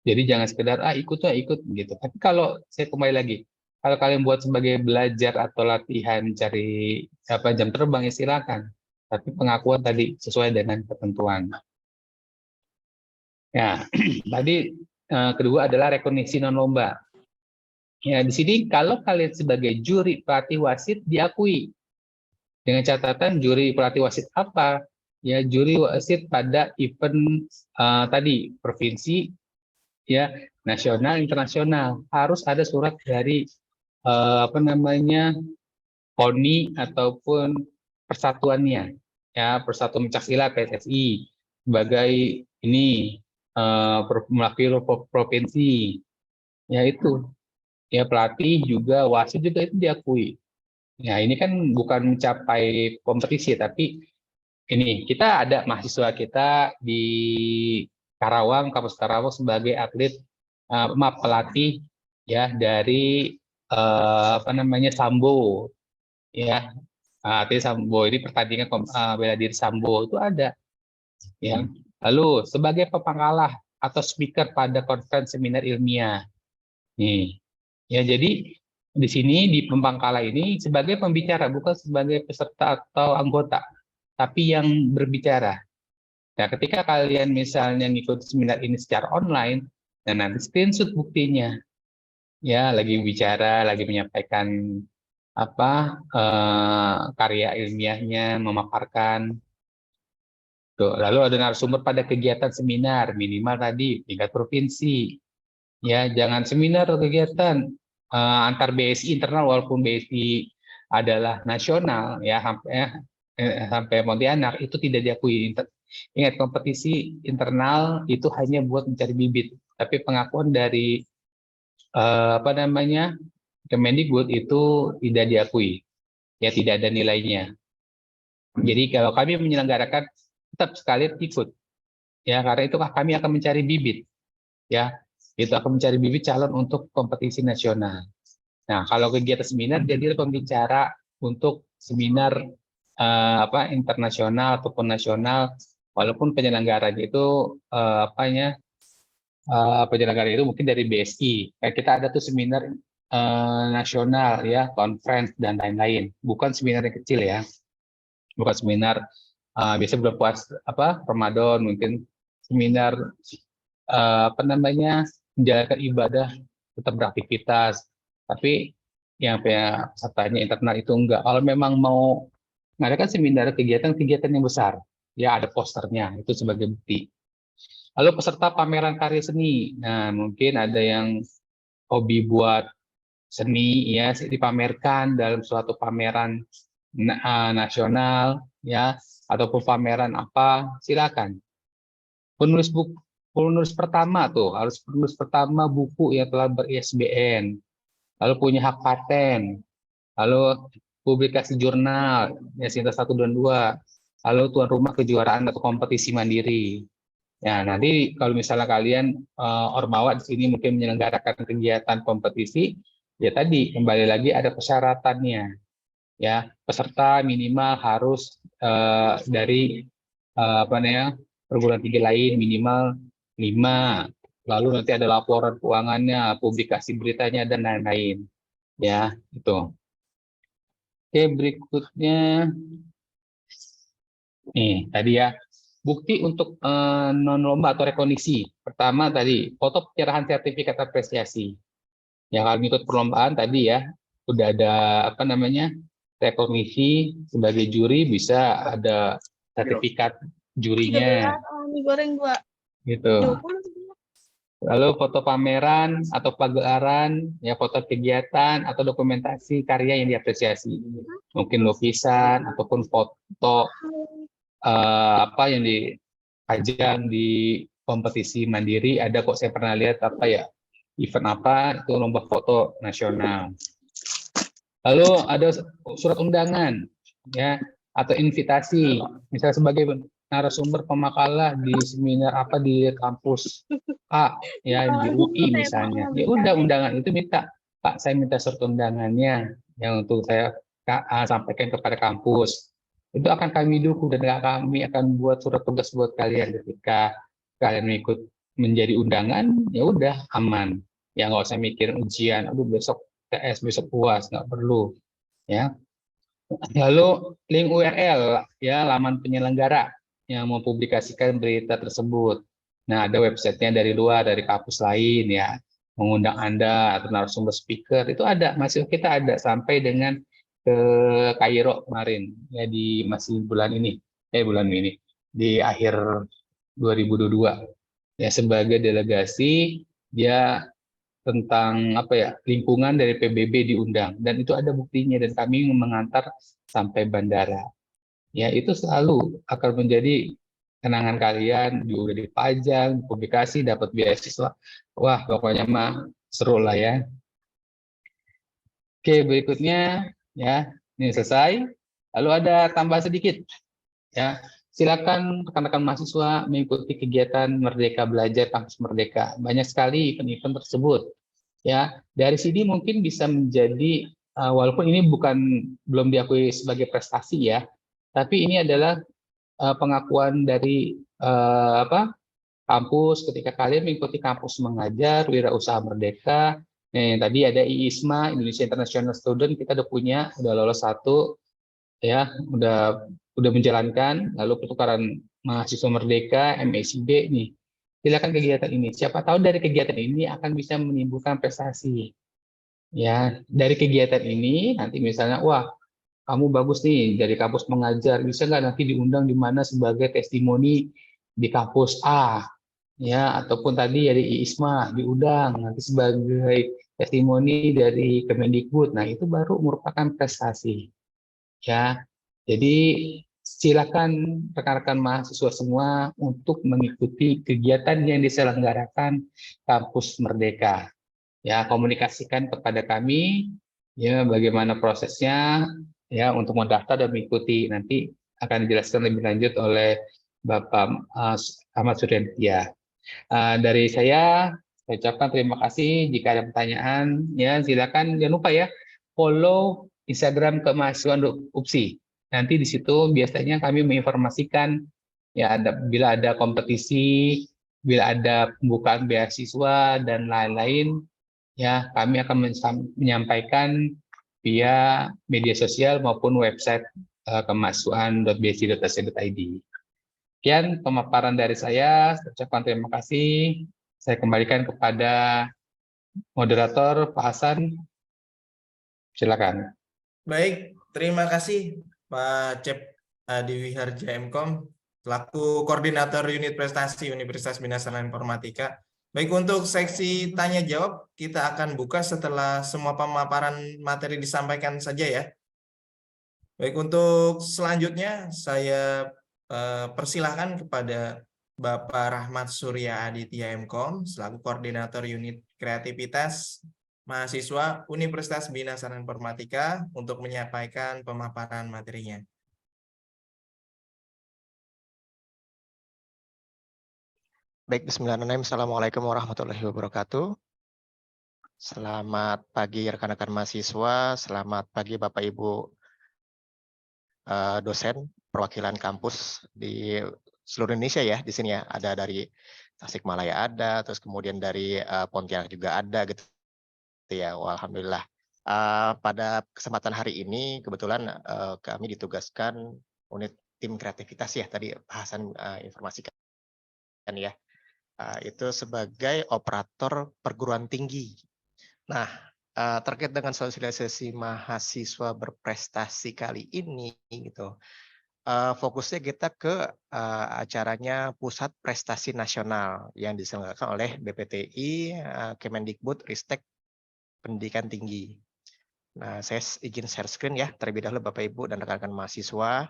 Jadi jangan sekedar ikut gitu. Tapi kalau saya kembali lagi, kalau kalian buat sebagai belajar atau latihan cari jam terbang ya silakan. Tapi pengakuan tadi sesuai dengan ketentuan. Ya, tadi kedua adalah rekognisi non lomba. Ya, di sini kalau kalian sebagai juri pelatih wasit diakui. Dengan catatan juri pelatih wasit apa? Ya, juri wasit pada event tadi provinsi, ya, nasional, internasional. Harus ada surat dari KONI ataupun persatuannya, ya, Persatuan Pencaksilat PSSI sebagai ini mewakili provinsi, ya itu, ya pelatih juga wasit juga itu diakui. Ya, ini kan bukan mencapai kompetisi tapi ini kita ada mahasiswa kita di Karawang, Kampus Karawang sebagai atlet, pelatih ya dari Sambo ya. Atlet Sambo ini pertandingan bela diri Sambo itu ada ya. Lalu sebagai pemangkalah atau speaker pada konferensi seminar ilmiah. Nih. Ya, jadi di sini di Pembangkala ini sebagai pembicara, bukan sebagai peserta atau anggota, tapi yang berbicara. Nah, ketika kalian misalnya ngikut seminar ini secara online, dan nanti screenshot buktinya, ya lagi bicara, lagi menyampaikan karya ilmiahnya, memaparkan. Tuh, lalu ada narasumber pada kegiatan seminar, minimal tadi tingkat provinsi. Ya, jangan seminar atau kegiatan antar BSI internal, walaupun BSI adalah nasional ya sampai Pontianak itu tidak diakui. Ingat, kompetisi internal itu hanya buat mencari bibit, tapi pengakuan dari Kemendikbud itu tidak diakui, ya tidak ada nilainya. Jadi kalau kami menyelenggarakan tetap sekali ikut, ya karena itu kami akan mencari bibit, ya itu akan mencari bibit calon untuk kompetisi nasional. Nah, kalau kegiatan seminar jadi pembicara untuk seminar internasional ataupun nasional, walaupun penyelenggaranya itu penyelenggara itu mungkin dari BSI. Kayak kita ada tuh seminar nasional ya, conference dan lain-lain. Bukan seminar yang kecil ya. Bukan seminar biasa bulan puasa Ramadan, mungkin seminar menjalankan ibadah, tetap beraktivitas, tapi yang pesertanya internal itu enggak. Kalau memang mau mengadakan seminar kegiatan-kegiatan yang besar, ya ada posternya itu sebagai bukti. Lalu peserta pameran karya seni, nah mungkin ada yang hobi buat seni ya dipamerkan dalam suatu pameran nasional ya ataupun pameran apa, silakan. Penulis pertama tuh harus penulis pertama buku yang telah ber-ISBN, lalu punya hak paten, lalu publikasi jurnal ya Sinta 1 dan 2, lalu tuan rumah kejuaraan atau kompetisi mandiri. Ya, nanti kalau misalnya kalian Ormawa di sini mungkin menyelenggarakan kegiatan kompetisi, ya tadi kembali lagi ada persyaratannya. Ya, peserta minimal harus dari perguruan tinggi lain minimal 5. Lalu nanti ada laporan keuangannya, publikasi beritanya dan lain-lain. Ya, itu. Oke, berikutnya nih tadi ya. Bukti untuk non-lomba atau rekognisi. Pertama tadi, foto penyerahan sertifikat apresiasi. Yang kalau ikut perlombaan tadi ya, udah ada rekognisi sebagai juri, bisa ada sertifikat jurinya. Gitu. Lalu foto pameran atau pagelaran, ya foto kegiatan atau dokumentasi karya yang diapresiasi. Mungkin lukisan ataupun foto yang dipajang di kompetisi mandiri. Ada kok, saya pernah lihat event itu lomba foto nasional. Lalu ada surat undangan ya atau invitasi, misalnya sebagai narasumber pemakalah di seminar di kampus A ya di UI misalnya, ya udah undangan itu minta, Pak saya minta surat undangannya yang untuk saya sampaikan kepada kampus. Itu akan kami dukung dan kami akan buat surat tugas buat kalian ketika kalian ikut menjadi undangan, ya udah aman. Ya nggak usah mikir ujian, aduh besok TS, besok UAS, nggak perlu. Ya. Lalu link URL ya laman penyelenggara yang mempublikasikan berita tersebut. Nah, ada websitenya dari luar, dari kampus lain ya, mengundang Anda atau narasumber speaker, itu ada, masih kita ada sampai dengan ke Kairo kemarin ya masih bulan ini di akhir 2022 ya, sebagai delegasi dia tentang lingkungan dari PBB diundang, dan itu ada buktinya dan kami mengantar sampai bandara ya. Itu selalu akan menjadi kenangan kalian, juga dipajang, publikasi, dapat beasiswa, wah pokoknya mah seru lah ya. Oke, berikutnya ya, ini selesai. Lalu ada tambah sedikit Ya, silakan rekan-rekan mahasiswa mengikuti kegiatan Merdeka Belajar Kampus Merdeka. Banyak sekali event-event tersebut. Ya, dari sini mungkin bisa menjadi walaupun ini belum diakui sebagai prestasi ya, tapi ini adalah pengakuan dari kampus ketika kalian mengikuti kampus mengajar Wirausaha Merdeka. Nah, yang tadi ada IISMA Indonesia International Student, kita udah lolos 1 ya, udah menjalankan, lalu pertukaran mahasiswa Merdeka MACB nih. Silakan kegiatan ini. Siapa tahu dari kegiatan ini akan bisa menimbulkan prestasi. Ya, dari kegiatan ini nanti misalnya, wah, kamu bagus nih dari kampus mengajar, bisa nggak nanti diundang di mana sebagai testimoni di kampus A, ya, ataupun tadi dari IISMA diundang nanti sebagai testimoni dari Kemendikbud. Nah, itu baru merupakan prestasi. Ya, jadi silakan rekan-rekan mahasiswa semua untuk mengikuti kegiatan yang diselenggarakan Kampus Merdeka. Ya, komunikasikan kepada kami ya bagaimana prosesnya ya untuk mendaftar dan mengikuti. Nanti akan dijelaskan lebih lanjut oleh Bapak Ahmad Suryantia. Dari saya ucapkan terima kasih. Jika ada pertanyaan ya silakan, jangan lupa ya follow Instagram kemahasiswaan UPSI. Nanti di situ biasanya kami menginformasikan ya bila ada kompetisi, bila ada pembukaan beasiswa dan lain-lain, ya kami akan menyampaikan via media sosial maupun website kemahasiswaan.bsi.ac.id. Sekian pemaparan dari saya. Ucapkan terima kasih. Saya kembalikan kepada moderator Pak Hasan. Silakan. Baik, terima kasih Pak Cep Dewi Harja MKOM selaku Koordinator Unit Prestasi Universitas Bina Sarana Informatika. Baik, untuk seksi tanya jawab kita akan buka setelah semua pemaparan materi disampaikan saja ya. Baik, untuk selanjutnya saya persilahkan kepada Bapak Rahmat Surya Aditya MKOM selaku Koordinator Unit Kreativitas Mahasiswa Universitas Bina Sarana Informatika untuk menyampaikan pemaparan materinya. Baik, bismillahirrahmanirrahim. Assalamualaikum warahmatullahi wabarakatuh. Selamat pagi rekan-rekan mahasiswa, selamat pagi Bapak Ibu dosen perwakilan kampus di seluruh Indonesia ya. Di sini ya ada dari Tasikmalaya ada, terus kemudian dari Pontianak juga ada gitu ya. Alhamdulillah. Pada kesempatan hari ini kebetulan kami ditugaskan unit tim kreativitas ya, tadi bahasan informasikan ya. Itu sebagai operator perguruan tinggi. Nah, terkait dengan sosialisasi mahasiswa berprestasi kali ini gitu, fokusnya kita ke acaranya Pusat Prestasi Nasional yang diselenggarakan oleh BPTI, Kemendikbud, Ristek Pendidikan Tinggi. Nah, saya izin share screen ya terlebih dahulu Bapak Ibu dan rekan-rekan mahasiswa.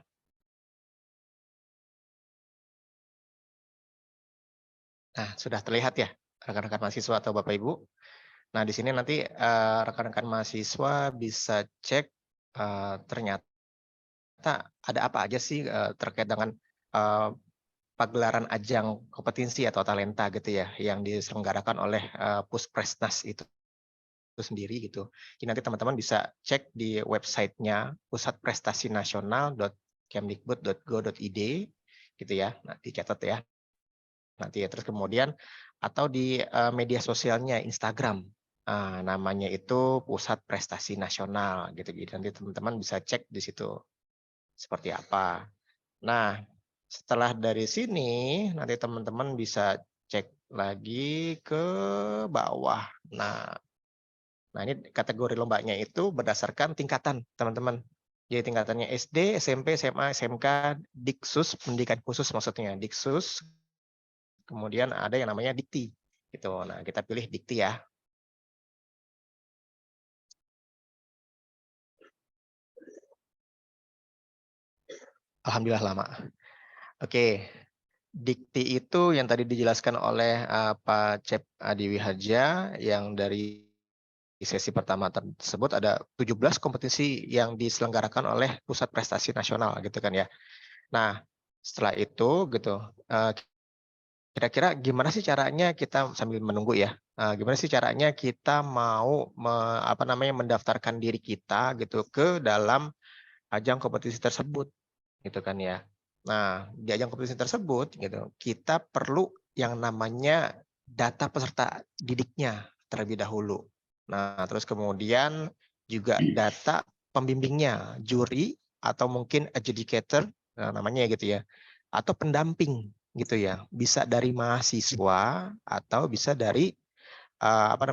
Nah, sudah terlihat ya rekan-rekan mahasiswa atau Bapak Ibu. Nah, di sini nanti rekan-rekan mahasiswa bisa cek ternyata ada apa aja sih terkait dengan pagelaran ajang kompetensi atau talenta gitu ya yang diselenggarakan oleh Puspresnas itu sendiri gitu. Jadi nanti teman-teman bisa cek di websitenya pusatprestasi-nasional.kemdikbud.go.id gitu ya. Nah, dicatat ya. Nanti ya terus kemudian atau di media sosialnya Instagram. Namanya itu Pusat Prestasi Nasional gitu. Jadi nanti teman-teman bisa cek di situ seperti apa. Nah, setelah dari sini nanti teman-teman bisa cek lagi ke bawah. Nah, ini kategori lombanya itu berdasarkan tingkatan, teman-teman. Jadi tingkatannya SD, SMP, SMA, SMK, Diksus, pendidikan khusus maksudnya, Diksus. Kemudian ada yang namanya Dikti. Gitu. Nah, kita pilih Dikti ya. Alhamdulillah lama. Oke. Dikti itu yang tadi dijelaskan oleh Pak Cep Dewi Harja yang dari sesi pertama tersebut ada 17 kompetisi yang diselenggarakan oleh Pusat Prestasi Nasional gitu kan ya. Nah, setelah itu gitu, kira-kira gimana sih caranya kita sambil menunggu ya, gimana sih caranya kita mau mendaftarkan diri kita gitu ke dalam ajang kompetisi tersebut gitu kan ya. Nah, di ajang kompetisi tersebut gitu, kita perlu yang namanya data peserta didiknya terlebih dahulu. Nah, terus kemudian juga data pembimbingnya, juri atau mungkin adjudicator namanya gitu ya, atau pendamping gitu ya. Bisa dari mahasiswa atau bisa dari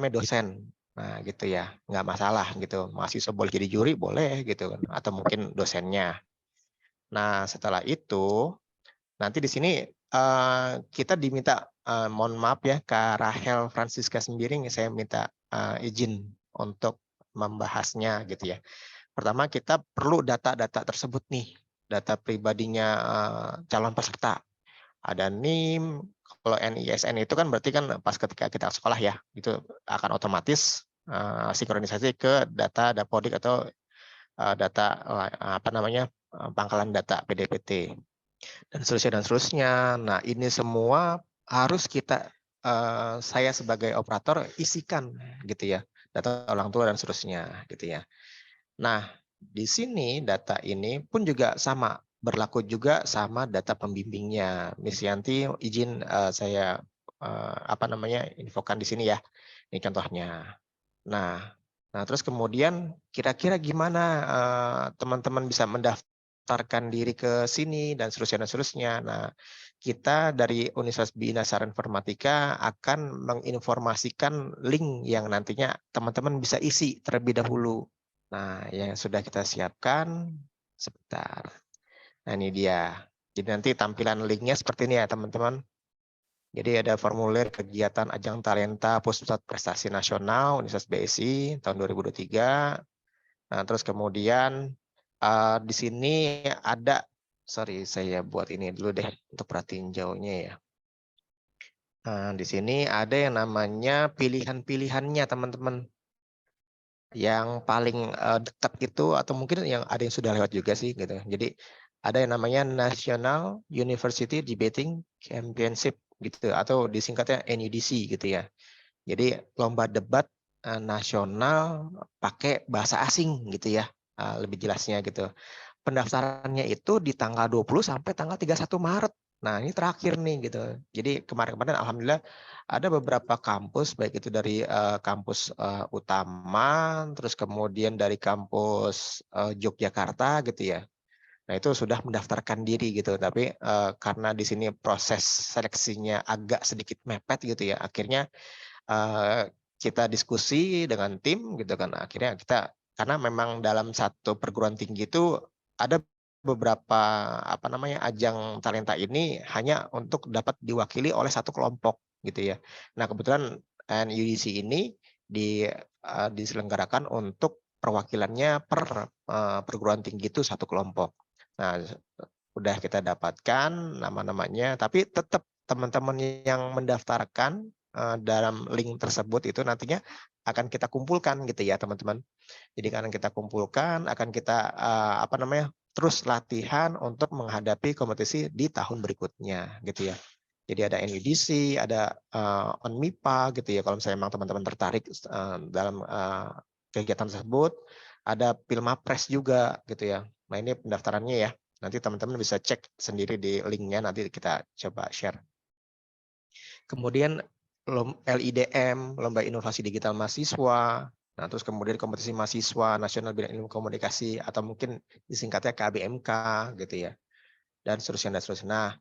dosen. Nah, gitu ya. Nggak masalah gitu. Mahasiswa boleh jadi juri, boleh gitu kan, atau mungkin dosennya. Nah, setelah itu nanti di sini kita diminta, mohon maaf ya Kak Rahel Francisca Sembiring, saya minta izin untuk membahasnya gitu ya. Pertama kita perlu data-data tersebut nih, data pribadinya calon peserta. Ada NIM, kalau NISN itu kan berarti kan pas ketika kita sekolah ya, itu akan otomatis sinkronisasi ke data Dapodik atau data pangkalan data PDPT dan seterusnya. Nah, ini semua harus saya sebagai operator isikan gitu ya, data orang tua dan seterusnya gitu ya. Nah, di sini data ini pun juga sama, berlaku juga sama data pembimbingnya. Miss Yanti izin saya infokan di sini ya. Ini contohnya. Nah, terus kemudian kira-kira gimana teman-teman bisa mendaftarkan diri ke sini dan seterusnya. Nah, kita dari Universitas Bina Sarana Informatika akan menginformasikan link yang nantinya teman-teman bisa isi terlebih dahulu. Nah, yang sudah kita siapkan sebentar. Nah, ini dia. Jadi nanti tampilan linknya seperti ini ya, teman-teman. Jadi ada formulir kegiatan Ajang Talenta Pusat Prestasi Nasional Universitas BSI tahun 2023. Nah, terus kemudian di sini ada, sorry saya buat ini dulu deh untuk perhatiin jauhnya ya. Nah, di sini ada yang namanya pilihan-pilihannya teman-teman. Yang paling dekat itu atau mungkin yang ada yang sudah lewat juga sih gitu. Jadi ada yang namanya National University Debating Championship gitu atau disingkatnya NUDC gitu ya. Jadi lomba debat nasional pakai bahasa asing gitu ya. Lebih jelasnya gitu. Pendaftarannya itu di tanggal 20 sampai tanggal 31 Maret. Nah, ini terakhir nih gitu. Jadi kemarin-kemarin alhamdulillah ada beberapa kampus baik itu dari kampus utama, terus kemudian dari kampus Yogyakarta gitu ya. Nah, itu sudah mendaftarkan diri gitu. Tapi karena di sini proses seleksinya agak sedikit mepet gitu ya. Akhirnya kita diskusi dengan tim gitu kan. Akhirnya karena memang dalam satu perguruan tinggi itu ada beberapa ajang talenta ini hanya untuk dapat diwakili oleh satu kelompok gitu ya. Nah, kebetulan NUDC ini diselenggarakan untuk perwakilannya per perguruan tinggi itu satu kelompok. Nah, udah kita dapatkan nama-namanya, tapi tetap teman-teman yang mendaftarkan dalam link tersebut itu nantinya akan kita kumpulkan gitu ya teman-teman. Jadi akan kita kumpulkan, akan kita terus latihan untuk menghadapi kompetisi di tahun berikutnya gitu ya. Jadi ada NUDC, ada ONMIPA gitu ya. Kalau misalnya memang teman-teman tertarik dalam kegiatan tersebut, ada Pilmapres juga gitu ya. Nah, ini pendaftarannya ya. Nanti teman-teman bisa cek sendiri di linknya, nanti kita coba share. Kemudian LIDM, Lomba Inovasi Digital Mahasiswa, nah terus kemudian kompetisi mahasiswa nasional bidang ilmu komunikasi atau mungkin disingkatnya KBMK gitu ya, dan seterusnya.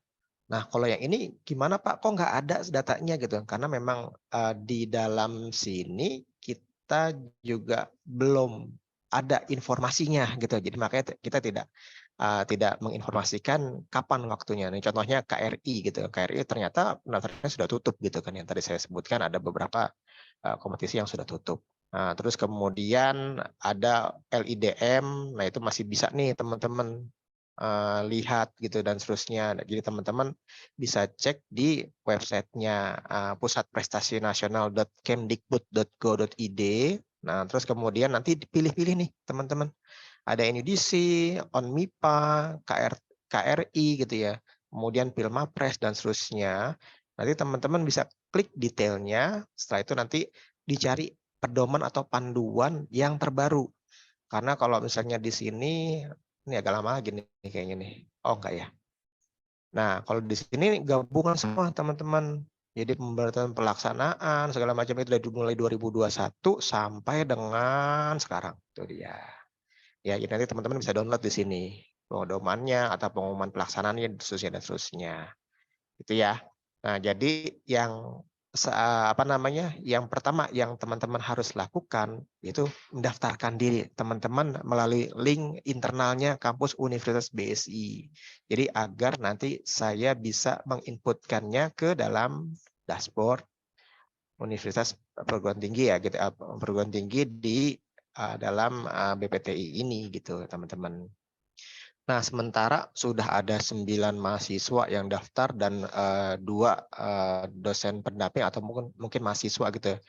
Nah kalau yang ini gimana Pak? Kok nggak ada datanya gitu? Karena memang di dalam sini kita juga belum ada informasinya gitu. Jadi makanya kita tidak menginformasikan kapan waktunya. Nih contohnya KRI gitu. KRI ternyata pendaftarannya sudah tutup gitu kan, yang tadi saya sebutkan ada beberapa kompetisi yang sudah tutup. Nah, terus kemudian ada LIDM, nah itu masih bisa nih teman-teman lihat gitu dan seterusnya. Jadi teman-teman bisa cek di websitenya pusatprestasi-nasional.kemdikbud.go.id. Nah, terus kemudian nanti dipilih-pilih nih teman-teman. Ada NUDC, ONMIPA, KRI gitu ya. kemudian Pilmapres dan seterusnya. Nanti teman-teman bisa klik detailnya, setelah itu nanti dicari pedoman atau panduan yang terbaru. Karena kalau misalnya di sini, ini agak lama lagi nih kayaknya nih. Oh enggak ya. Nah, kalau di sini gabungan semua teman-teman. Jadi pemberatan pelaksanaan segala macam itu dari mulai 2021 sampai dengan sekarang. Itu dia. Ya, jadi nanti teman-teman bisa download di sini pedomannya atau pengumuman pelaksanaannya dan seterusnya. Itu ya. Nah, jadi yang yang pertama yang teman-teman harus lakukan itu mendaftarkan diri teman-teman melalui link internalnya kampus Universitas BSI. Jadi agar nanti saya bisa menginputkannya ke dalam dashboard Universitas Perguruan Tinggi ya gitu, perguruan tinggi di dalam BPTI ini gitu teman-teman. Nah, sementara sudah ada 9 mahasiswa yang daftar dan 2 dosen pendamping atau mungkin mahasiswa gitu.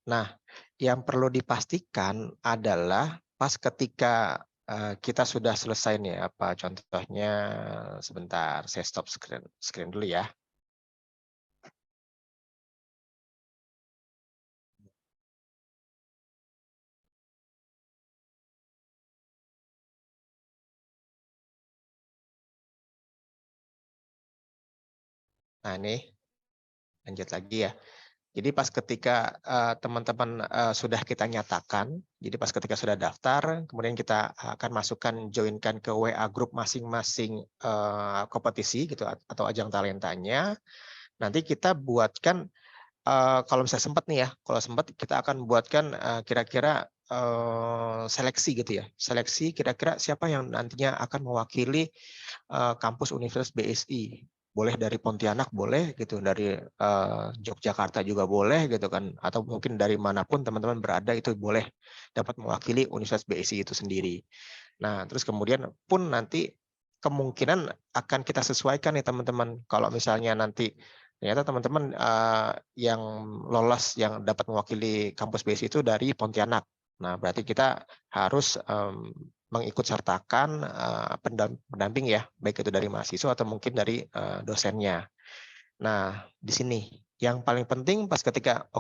Nah, yang perlu dipastikan adalah pas ketika kita sudah selesai nih, apa contohnya, sebentar, saya stop screen dulu ya. Nah, ini lanjut lagi ya. Jadi pas ketika teman-teman sudah kita nyatakan, jadi pas ketika sudah daftar, kemudian kita akan masukkan, joinkan ke WA grup masing-masing kompetisi gitu atau ajang talentanya. Nanti kita buatkan, kalau misalnya sempat nih ya, kalau sempat kita akan buatkan kira-kira seleksi gitu ya, seleksi kira-kira siapa yang nantinya akan mewakili kampus Universitas BSI. Boleh dari Pontianak, boleh gitu, dari Yogyakarta juga boleh gitu kan, atau mungkin dari manapun teman-teman berada itu boleh dapat mewakili Universitas BSI itu sendiri. Nah, terus kemudian pun nanti kemungkinan akan kita sesuaikan nih teman-teman. Kalau misalnya nanti ternyata teman-teman yang lolos yang dapat mewakili kampus BSI itu dari Pontianak. Nah, berarti kita harus mengikut sertakan pendamping ya, baik itu dari mahasiswa atau mungkin dari dosennya. Nah, di sini yang paling penting pas ketika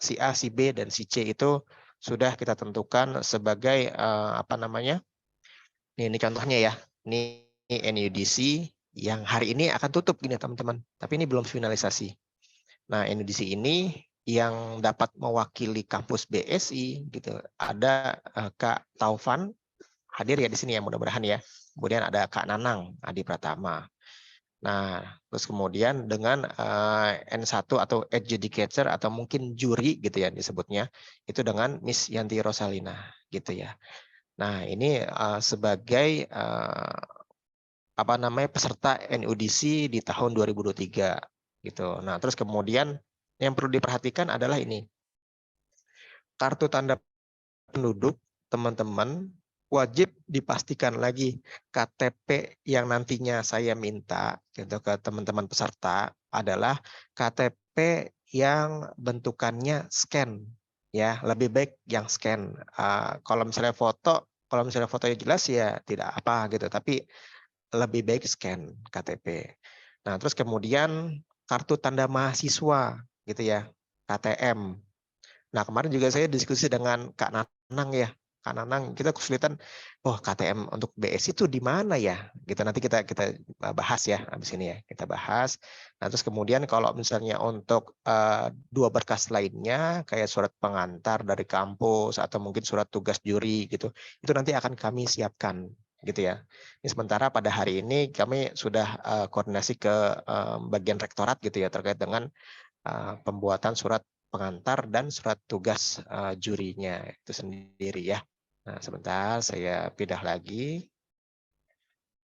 si A, si B dan si C itu sudah kita tentukan sebagai ini contohnya ya. Ini NUDC yang hari ini akan tutup gini teman-teman, tapi ini belum finalisasi. Nah, NUDC ini yang dapat mewakili kampus BSI gitu. Ada Kak Taufan hadir ya di sini ya, mudah-mudahan ya. Kemudian ada Kak Nanang Adi Pratama. Nah, terus kemudian dengan N1 atau adjudicator atau mungkin juri gitu ya disebutnya, itu dengan Miss Yanti Rosalina gitu ya. Nah, ini sebagai peserta NUDC di tahun 2023 gitu. Nah, terus kemudian yang perlu diperhatikan adalah ini. Kartu tanda penduduk teman-teman wajib dipastikan lagi KTP yang nantinya saya minta gitu ke teman-teman peserta adalah KTP yang bentukannya scan ya, lebih baik yang scan. Kalau misalnya fotonya jelas ya tidak apa gitu, tapi lebih baik scan KTP. Nah, terus kemudian kartu tanda mahasiswa gitu ya, KTM. Nah, kemarin juga saya diskusi dengan Kak Nanang ya. Kak Nanang, kita kesulitan, KTM untuk BSI itu di mana ya? Gitu, nanti kita bahas ya habis ini ya. Kita bahas. Nah, terus kemudian kalau misalnya untuk 2 berkas lainnya, kayak surat pengantar dari kampus atau mungkin surat tugas juri gitu, itu nanti akan kami siapkan gitu ya. Ini sementara pada hari ini kami sudah koordinasi ke bagian rektorat gitu ya terkait dengan pembuatan surat pengantar dan surat tugas jurinya itu sendiri ya. Nah, sebentar saya pindah lagi.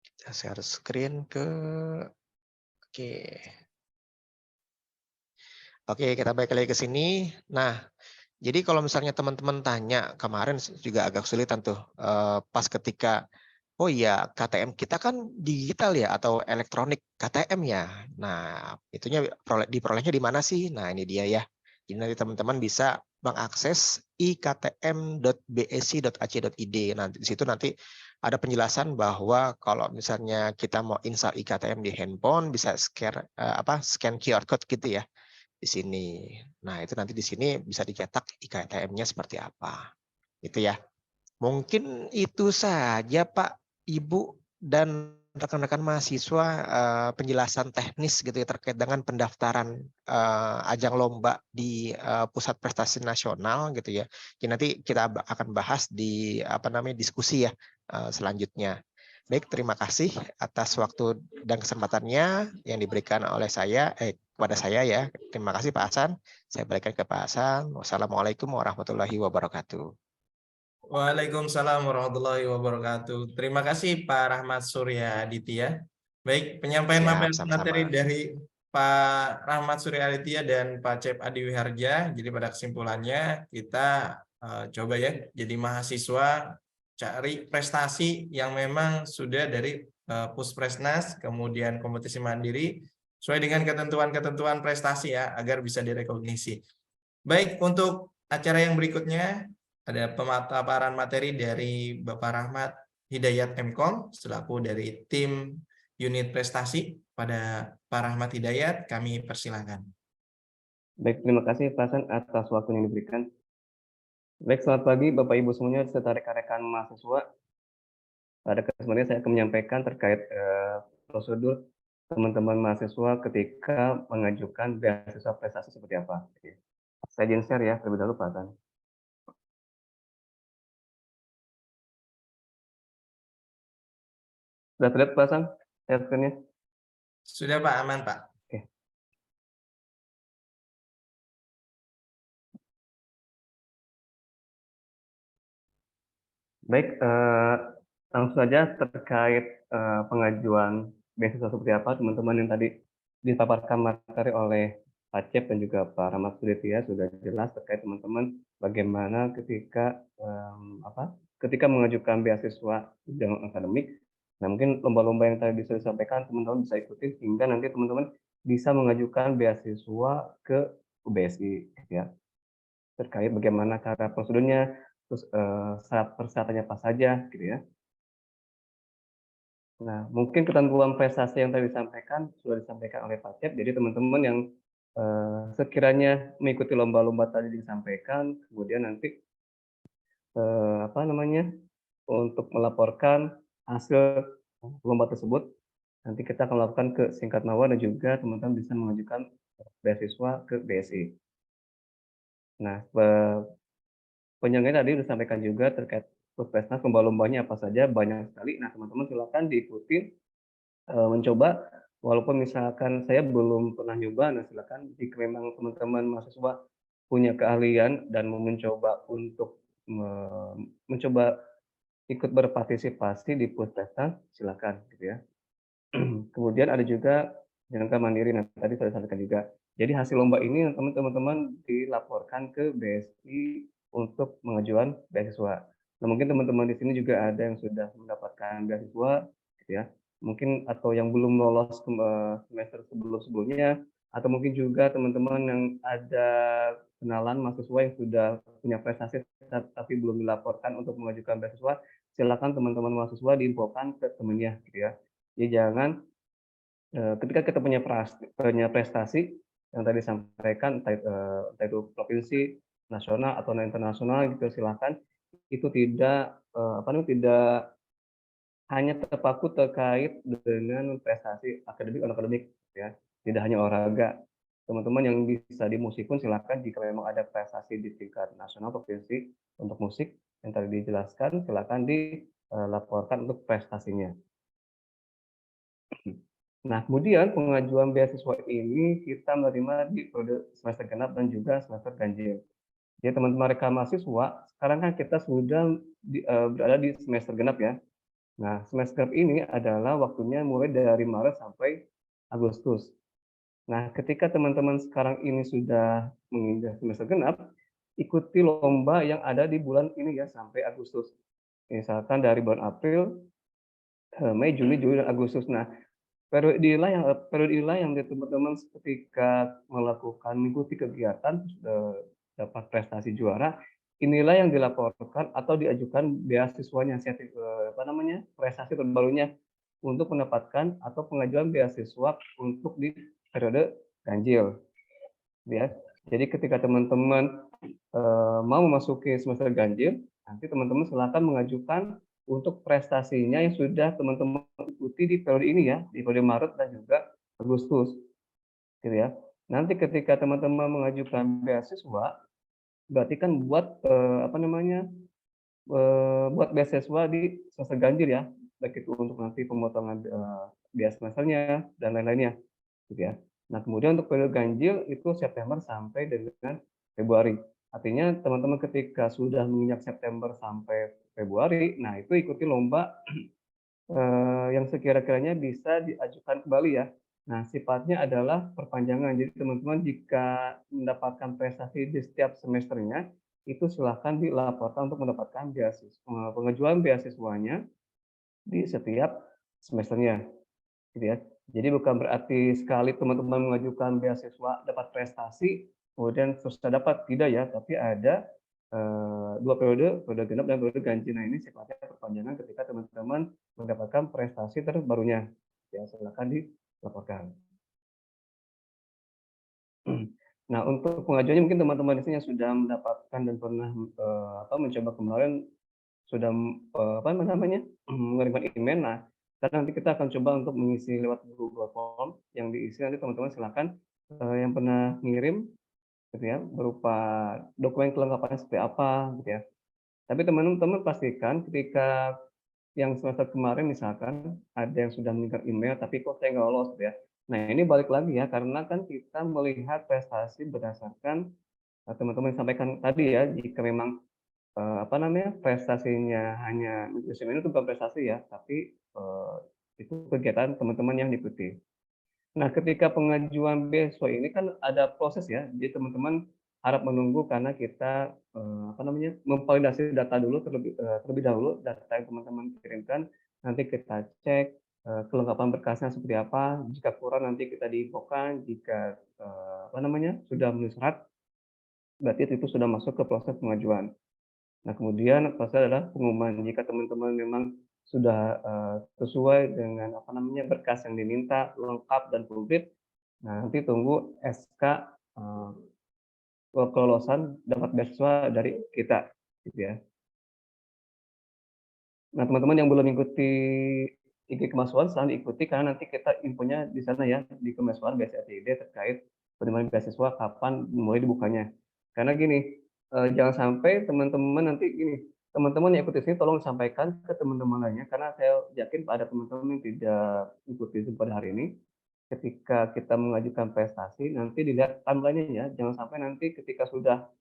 Kita share screen ke Oke, kita balik lagi ke sini. Nah, jadi kalau misalnya teman-teman tanya kemarin juga agak sulitan tuh pas ketika KTM kita kan digital ya atau elektronik KTM ya. Nah, itunya diperolehnya di mana sih? Nah, ini dia ya. Jadi nanti teman-teman bisa mengakses iktm.bsi.ac.id. Nanti di situ nanti ada penjelasan bahwa kalau misalnya kita mau install iktm di handphone bisa scan QR code gitu ya di sini. Nah, itu nanti di sini bisa dicetak iktm-nya seperti apa. Gitu ya. Mungkin itu saja Pak, Ibu, dan rekan-rekan mahasiswa penjelasan teknis gitu ya terkait dengan pendaftaran ajang lomba di Pusat Prestasi Nasional gitu ya. Jadi nanti kita akan bahas di diskusi ya selanjutnya. Baik, terima kasih atas waktu dan kesempatannya yang diberikan oleh kepada saya ya. Terima kasih Pak Hasan. Saya berikan ke Pak Hasan. Wassalamualaikum warahmatullahi wabarakatuh. Waalaikumsalam warahmatullahi wabarakatuh. Terima kasih Pak Rahmat Surya Aditya. Baik, penyampaian Siap, materi sama-sama. dari Pak Rahmat Surya Aditya dan Pak Cep Adi Wiharja. Jadi pada kesimpulannya kita coba ya jadi mahasiswa cari prestasi yang memang sudah dari Puspresnas, kemudian kompetisi mandiri, sesuai dengan ketentuan-ketentuan prestasi ya, agar bisa direkognisi. Baik, untuk acara yang berikutnya ada pemaparan materi dari Bapak Rahmat Hidayat Mkom selaku dari tim unit prestasi. Pada Pak Rahmat Hidayat kami persilakan. Baik, terima kasih Pak Hasan atas waktu yang diberikan. Baik, selamat pagi Bapak Ibu semuanya serta rekan-rekan mahasiswa. Pada kesempatan ini saya akan menyampaikan terkait prosedur teman-teman mahasiswa ketika mengajukan beasiswa prestasi seperti apa. Saya izin share ya terlebih dahulu Pak Hasan. Sudah terlihat Pak Hasan share screen-nya? Sudah Pak, aman Pak. Oke. Baik, langsung saja terkait pengajuan beasiswa seperti apa, teman-teman yang tadi dipaparkan materi oleh Pak Cep dan juga Pak Rahmat Sudetya sudah jelas terkait teman-teman bagaimana ketika ketika mengajukan beasiswa jenjang akademik. Nah, mungkin lomba-lomba yang tadi sudah disampaikan teman-teman bisa ikuti sehingga nanti teman-teman bisa mengajukan beasiswa ke UBSI ya. Terkait bagaimana cara prosedurnya, terus syarat persyaratannya apa saja gitu ya. Nah, mungkin ketentuan prestasi yang tadi disampaikan sudah disampaikan oleh Pak Cep. Jadi teman-teman yang sekiranya mengikuti lomba-lomba tadi disampaikan, kemudian nanti untuk melaporkan hasil lomba tersebut, nanti kita akan melakukan ke Singkat Mawar dan juga teman-teman bisa mengajukan beasiswa ke BSI. Nah, penyelenggara tadi disampaikan juga terkait Puspresnas, lomba-lombanya apa saja, banyak sekali. Nah, teman-teman silakan diikuti, mencoba. Walaupun misalkan saya belum pernah nyoba, nah silakan jika memang teman-teman mahasiswa punya keahlian dan mau mencoba untuk mencoba ikut berpartisipasi di Puspresnas, silakan gitu ya. Kemudian ada juga jenjang mandiri, nah tadi saya sampaikan juga. Jadi hasil lomba ini teman-teman dilaporkan ke BSI untuk pengajuan beasiswa. Nah, mungkin teman-teman di sini juga ada yang sudah mendapatkan beasiswa, gitu ya. Mungkin atau yang belum lolos ke semester sebelum-sebelumnya, atau mungkin juga teman-teman yang ada kenalan mahasiswa yang sudah punya prestasi tapi belum dilaporkan untuk mengajukan beasiswa, silakan teman-teman mahasiswa diinfokan ke temannya, gitu ya. Jadi jangan ketika kita punya prestasi yang tadi disampaikan, entah itu provinsi, nasional atau internasional gitu, silakan itu tidak tidak hanya terpaku terkait dengan prestasi akademik non-akademik ya, tidak hanya olahraga. Teman-teman yang bisa di musik pun silakan jika memang ada prestasi di tingkat nasional provinsi untuk musik yang tadi dijelaskan, silakan dilaporkan untuk prestasinya. Nah, kemudian pengajuan beasiswa ini kita menerima di periode semester genap dan juga semester ganjil. Jadi teman-teman rekan mahasiswa, sekarang kan kita sudah berada di semester genap ya. Nah, semester genap ini adalah waktunya mulai dari Maret sampai Agustus. Nah, ketika teman-teman sekarang ini sudah menginjak semester genap, ikuti lomba yang ada di bulan ini ya sampai Agustus. Misalkan dari bulan April, Mei, Juni, Juli, dan Agustus. Nah, periode inilah yang teman-teman ketika melakukan mengikuti kegiatan dapat prestasi juara, inilah yang dilaporkan atau diajukan beasiswanya, prestasi terbarunya untuk mendapatkan atau pengajuan beasiswa untuk di periode ganjil, ya. Jadi ketika teman-teman mau memasuki semester ganjil, nanti teman-teman silakan mengajukan untuk prestasinya yang sudah teman-teman ikuti di periode ini ya, di periode Maret dan juga Agustus, gitu ya. Nanti ketika teman-teman mengajukan beasiswa, berarti kan buat buat beasiswa di semester ganjil ya, baik itu untuk nanti pemotongan biaya semesternya dan lain-lainnya, gitu ya. Nah, kemudian untuk periode ganjil itu September sampai dengan Februari. Artinya teman-teman ketika sudah menginjak September sampai Februari, nah itu ikuti lomba yang sekira-kiranya bisa diajukan kembali ya. Nah, sifatnya adalah perpanjangan. Jadi teman-teman jika mendapatkan prestasi di setiap semesternya, itu silahkan dilaporkan untuk mendapatkan pengajuan beasiswanya di setiap semesternya, gitu ya. Jadi bukan berarti sekali teman-teman mengajukan beasiswa dapat prestasi, kemudian terus dapat, tidak ya, tapi ada 2 periode genap dan periode ganjil. Nah, ini sifatnya perpanjangan ketika teman-teman mendapatkan prestasi terbarunya. Ya, silakan dilaporkan. Nah, untuk pengajuannya mungkin teman-teman di sini yang sudah mendapatkan dan pernah mencoba kemarin sudah mengirimkan email. Nah, karena nanti kita akan coba untuk mengisi lewat Google Form yang diisi nanti teman-teman silakan yang pernah ngirim gitu ya, berupa dokumen kelengkapannya seperti apa gitu ya. Tapi teman-teman pastikan ketika yang semester kemarin misalkan ada yang sudah mengirimkan email tapi kok saya nggak lolos gitu ya. Nah, ini balik lagi ya, karena kan kita melihat prestasi berdasarkan teman-teman sampaikan tadi ya, jika memang prestasinya hanya museum ini itu bukan prestasi ya, tapi itu kegiatan teman-teman yang diikuti. Nah, ketika pengajuan beasiswa ini kan ada proses ya, jadi teman-teman harap menunggu karena kita memvalidasi data dulu terlebih dahulu, data yang teman-teman kirimkan, nanti kita cek kelengkapan berkasnya seperti apa, jika kurang nanti kita diinfokan, jika sudah memenuhi syarat, berarti itu sudah masuk ke proses pengajuan. Nah, kemudian proses adalah pengumuman. Jika teman-teman memang sudah sesuai dengan berkas yang diminta, lengkap dan komplit, nah nanti tunggu SK kelolosan dapat beasiswa dari kita, gitu ya. Nah, teman-teman yang belum mengikuti IG kemahasiswaan silahkan diikuti karena nanti kita infonya di sana ya, di kemahasiswaan BSID terkait penerimaan beasiswa kapan mulai dibukanya. Karena gini, jangan sampai teman-teman nanti gini, teman-teman yang ikuti sini tolong sampaikan ke teman-teman lainnya karena saya yakin ada teman-teman yang tidak ikuti Zoom pada hari ini. Ketika kita mengajukan prestasi, nanti dilihat timeline-nya ya, jangan sampai nanti ketika sudah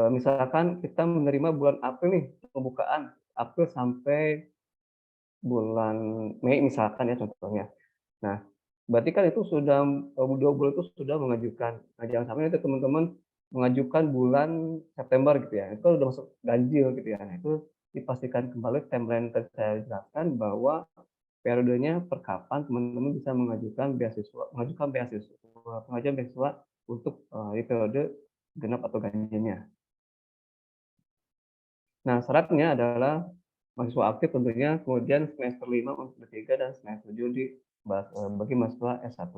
misalkan kita menerima bulan April nih pembukaan, April sampai bulan Mei misalkan ya contohnya. Nah, berarti kan itu sudah 2 bulan itu sudah mengajukan. Nah, jangan sampai nanti teman-teman mengajukan bulan September gitu ya, itu udah masuk ganjil gitu ya. Nah, itu dipastikan kembali timeline tadi saya jelaskan bahwa periodenya per kapan teman-teman bisa mengajukan pengajuan beasiswa untuk di periode genap atau ganjilnya. Nah, syaratnya adalah mahasiswa aktif tentunya, kemudian semester 5 untuk D3 dan semester 7 bagi mahasiswa S1.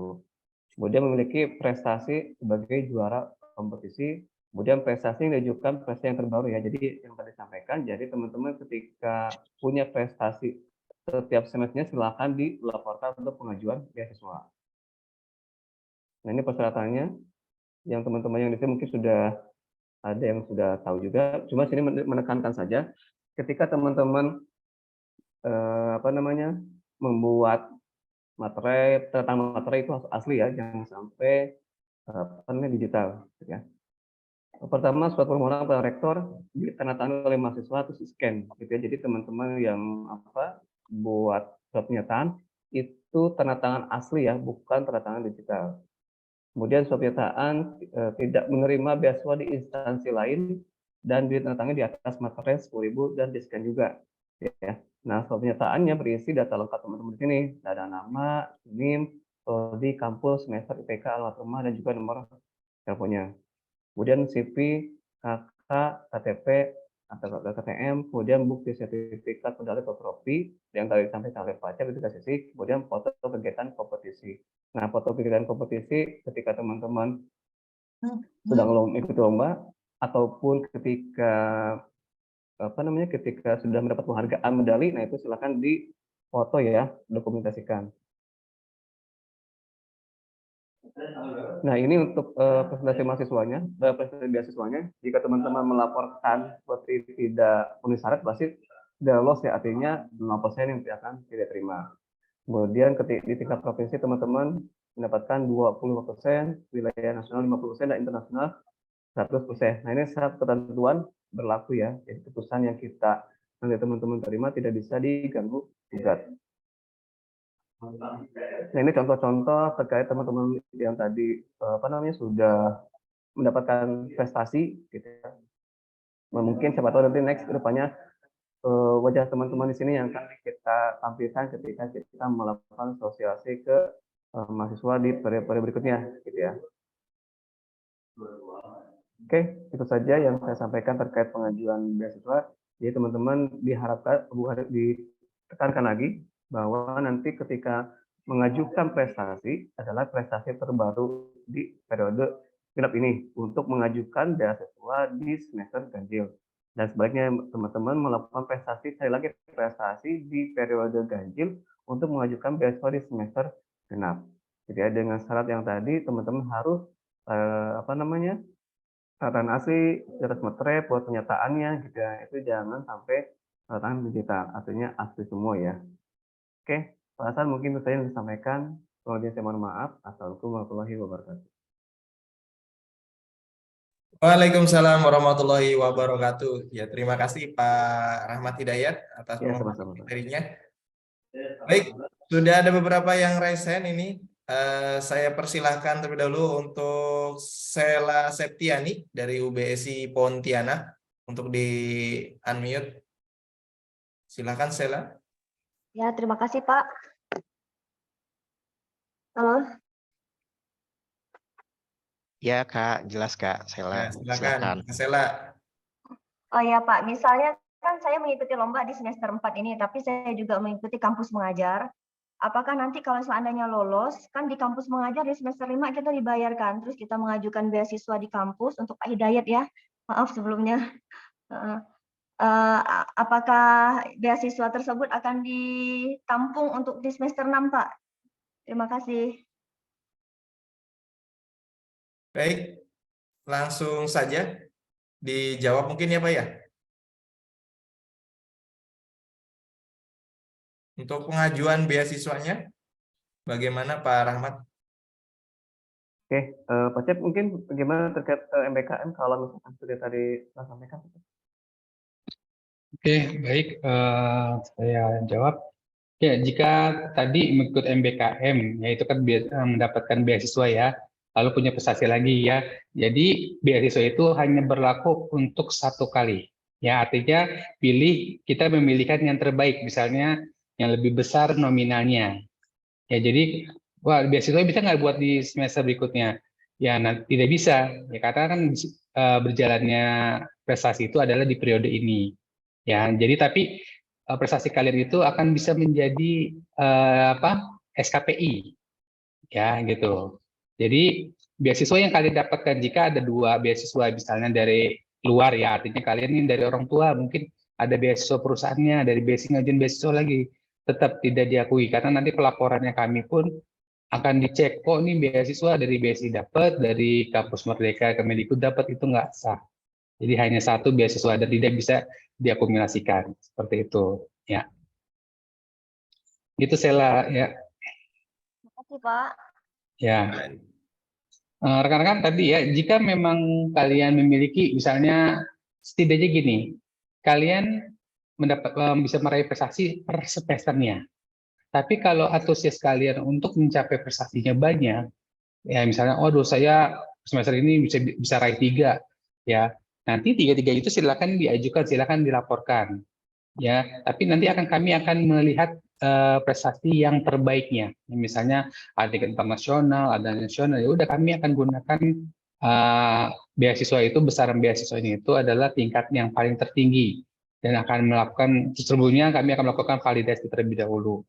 Kemudian memiliki prestasi sebagai juara kompetisi, kemudian prestasi yang diajukan prestasi yang terbaru ya. Jadi yang tadi sampaikan, jadi teman-teman ketika punya prestasi setiap semesternya silakan dilaporkan untuk pengajuan beasiswa. Nah, ini persyaratannya yang teman-teman yang di sini mungkin sudah ada yang sudah tahu juga, cuma sini menekankan saja ketika teman-teman membuat materai, tentang materai itu harus asli ya, jangan sampai digital gitu ya. Pertama, surat permohonan kepada rektor ditandatangani oleh mahasiswa terus scan gitu ya. Jadi teman-teman yang buat surat pernyataan itu tanda tangan asli ya, bukan tanda tangan digital. Kemudian surat pernyataan tidak menerima beasiswa di instansi lain dan ditandatangani di atas materai 10.000 dan di-scan juga ya. Nah, surat pernyataannya berisi data lengkap teman-teman di sini, ada nama, NIM, prodi, kampus, semester, IPK, alamat rumah dan juga nomor teleponnya. Kemudian CV, KK, KTP atau KTM, kemudian bukti sertifikat medali atau trofi yang tadi disampaikan oleh Pak Cep itu sisi, kemudian foto kegiatan kompetisi. Nah, foto kegiatan kompetisi ketika teman-teman sedang ikut lomba ataupun ketika ketika sudah mendapat penghargaan medali, nah itu silakan di foto ya, dokumentasikan. Nah, ini untuk presentasi mahasiswanya, presentasi beasiswanya. Jika teman-teman melaporkan seperti tidak memenuhi syarat, pasti tidak lolos ya, artinya 0% yang akan tidak terima. Kemudian di tingkat provinsi teman-teman mendapatkan 20%, wilayah nasional 50%, dan internasional 100%. Nah, ini syarat ketentuan berlaku ya. Jadi keputusan yang kita nanti teman-teman terima tidak bisa diganggu gugat. Nah, ini contoh-contoh terkait teman-teman yang tadi sudah mendapatkan prestasi gitu ya. Nah, mungkin siapa tahu nanti next ke depannya wajah teman-teman di sini yang akan kita tampilkan ketika kita melakukan sosialisasi ke mahasiswa di periode berikutnya gitu ya. Oke, itu saja yang saya sampaikan terkait pengajuan beasiswa. Jadi teman-teman diharapkan ditekankan lagi bahwa nanti ketika mengajukan prestasi adalah prestasi terbaru di periode genap ini untuk mengajukan beasiswa di semester ganjil. Dan sebaliknya teman-teman melakukan prestasi di periode ganjil untuk mengajukan beasiswa di semester genap. Jadi dengan syarat yang tadi teman-teman harus catatan asli, jelas materai buat penyataannya gitu ya. Itu jangan sampai tangan digital, artinya asli semua ya. Oke, Pak Hasan mungkin itu saja yang disampaikan. Kemudian saya mohon maaf. Assalamualaikum warahmatullahi wabarakatuh. Waalaikumsalam warahmatullahi wabarakatuh. Ya, terima kasih Pak Rahmat Hidayat atas Ya, pemaparan sama-sama. materinya. Baik, sudah ada beberapa yang raise hand ini. Saya persilahkan terlebih dahulu untuk Sela Septiani dari UBSI Pontianak untuk di unmute. Silakan Sela. Ya, terima kasih Pak. Halo. Ya Kak, jelas Kak. Ya, Silakan. silakan Kak Sela. Oh ya Pak, misalnya kan saya mengikuti lomba di semester 4 ini, tapi saya juga mengikuti kampus mengajar. Apakah nanti kalau seandainya lolos, kan di kampus mengajar di semester 5 kita dibayarkan, terus kita mengajukan beasiswa di kampus untuk Pak Hidayat ya, maaf sebelumnya. Apakah beasiswa tersebut akan ditampung untuk di semester 6 Pak? Terima kasih. Baik, langsung saja dijawab mungkin ya Pak ya. Untuk pengajuan beasiswanya, bagaimana Pak Rahmat? Oke, Pak Cep mungkin bagaimana terkait MBKM kalau misalkan sudah tadi saya sampaikan? Oke, baik. Saya jawab. Ya, jika tadi mengikut MBKM, yaitu kan mendapatkan beasiswa ya, lalu punya prestasi lagi ya. Jadi beasiswa itu hanya berlaku untuk 1 kali. Ya, artinya kita memilihkan yang terbaik, misalnya yang lebih besar nominalnya. Ya, jadi beasiswa bisa nggak buat di semester berikutnya? Ya, tidak bisa. Ya, karena kan berjalannya prestasi itu adalah di periode ini. Ya, jadi tapi prestasi kalian itu akan bisa menjadi SKPI, ya gitu. Jadi beasiswa yang kalian dapatkan jika ada 2 beasiswa misalnya dari luar ya, artinya kalian ini dari orang tua mungkin ada beasiswa perusahaannya, dari ngajuin beasiswa lagi tetap tidak diakui karena nanti pelaporannya kami pun akan dicek kok ini beasiswa dari BSI dapat, dari kampus Merdeka Kemendikbud dapat, itu nggak sah. Jadi hanya 1 beasiswa dan tidak bisa diakumulasikan seperti itu ya. Gitu Sela ya. Terima kasih Pak. Ya. Rekan-rekan tadi ya, jika memang kalian memiliki misalnya setidaknya gini, kalian bisa meraih prestasi per semesternya. Tapi kalau antusias kalian untuk mencapai prestasinya banyak, ya misalnya, waduh saya semester ini bisa raih 3, ya. Nanti 3 itu silakan diajukan, silakan dilaporkan, ya. Tapi nanti kami akan melihat prestasi yang terbaiknya. Misalnya ada internasional, ada nasional, ya udah kami akan gunakan beasiswa itu, besaran beasiswanya itu adalah tingkat yang paling tertinggi dan akan melakukan, sesungguhnya kami akan melakukan validasi terlebih dahulu.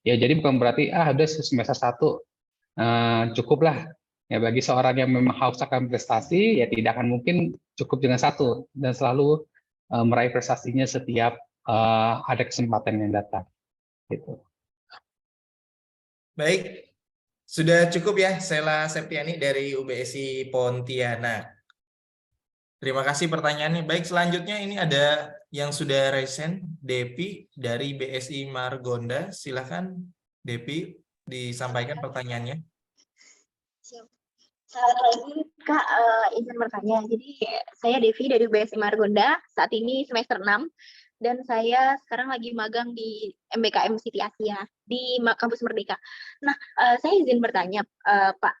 Ya, jadi bukan berarti udah semester 1 cukuplah. Ya, bagi seorang yang memang haus akan prestasi, ya tidak akan mungkin cukup dengan 1 dan selalu meraih prestasinya setiap ada kesempatan yang datang. Gitu. Baik, sudah cukup ya Sela Septiani dari UBSI Pontianak. Terima kasih pertanyaannya. Baik, selanjutnya ini ada yang sudah resen, Depi dari BSI Margonda. Silakan Depi disampaikan pertanyaannya. Selamat pagi Kak, izin bertanya. Jadi saya Devi dari BSI Margonda, saat ini semester 6 dan saya sekarang lagi magang di MBKM City Asia di kampus Merdeka. Nah, saya izin bertanya Pak,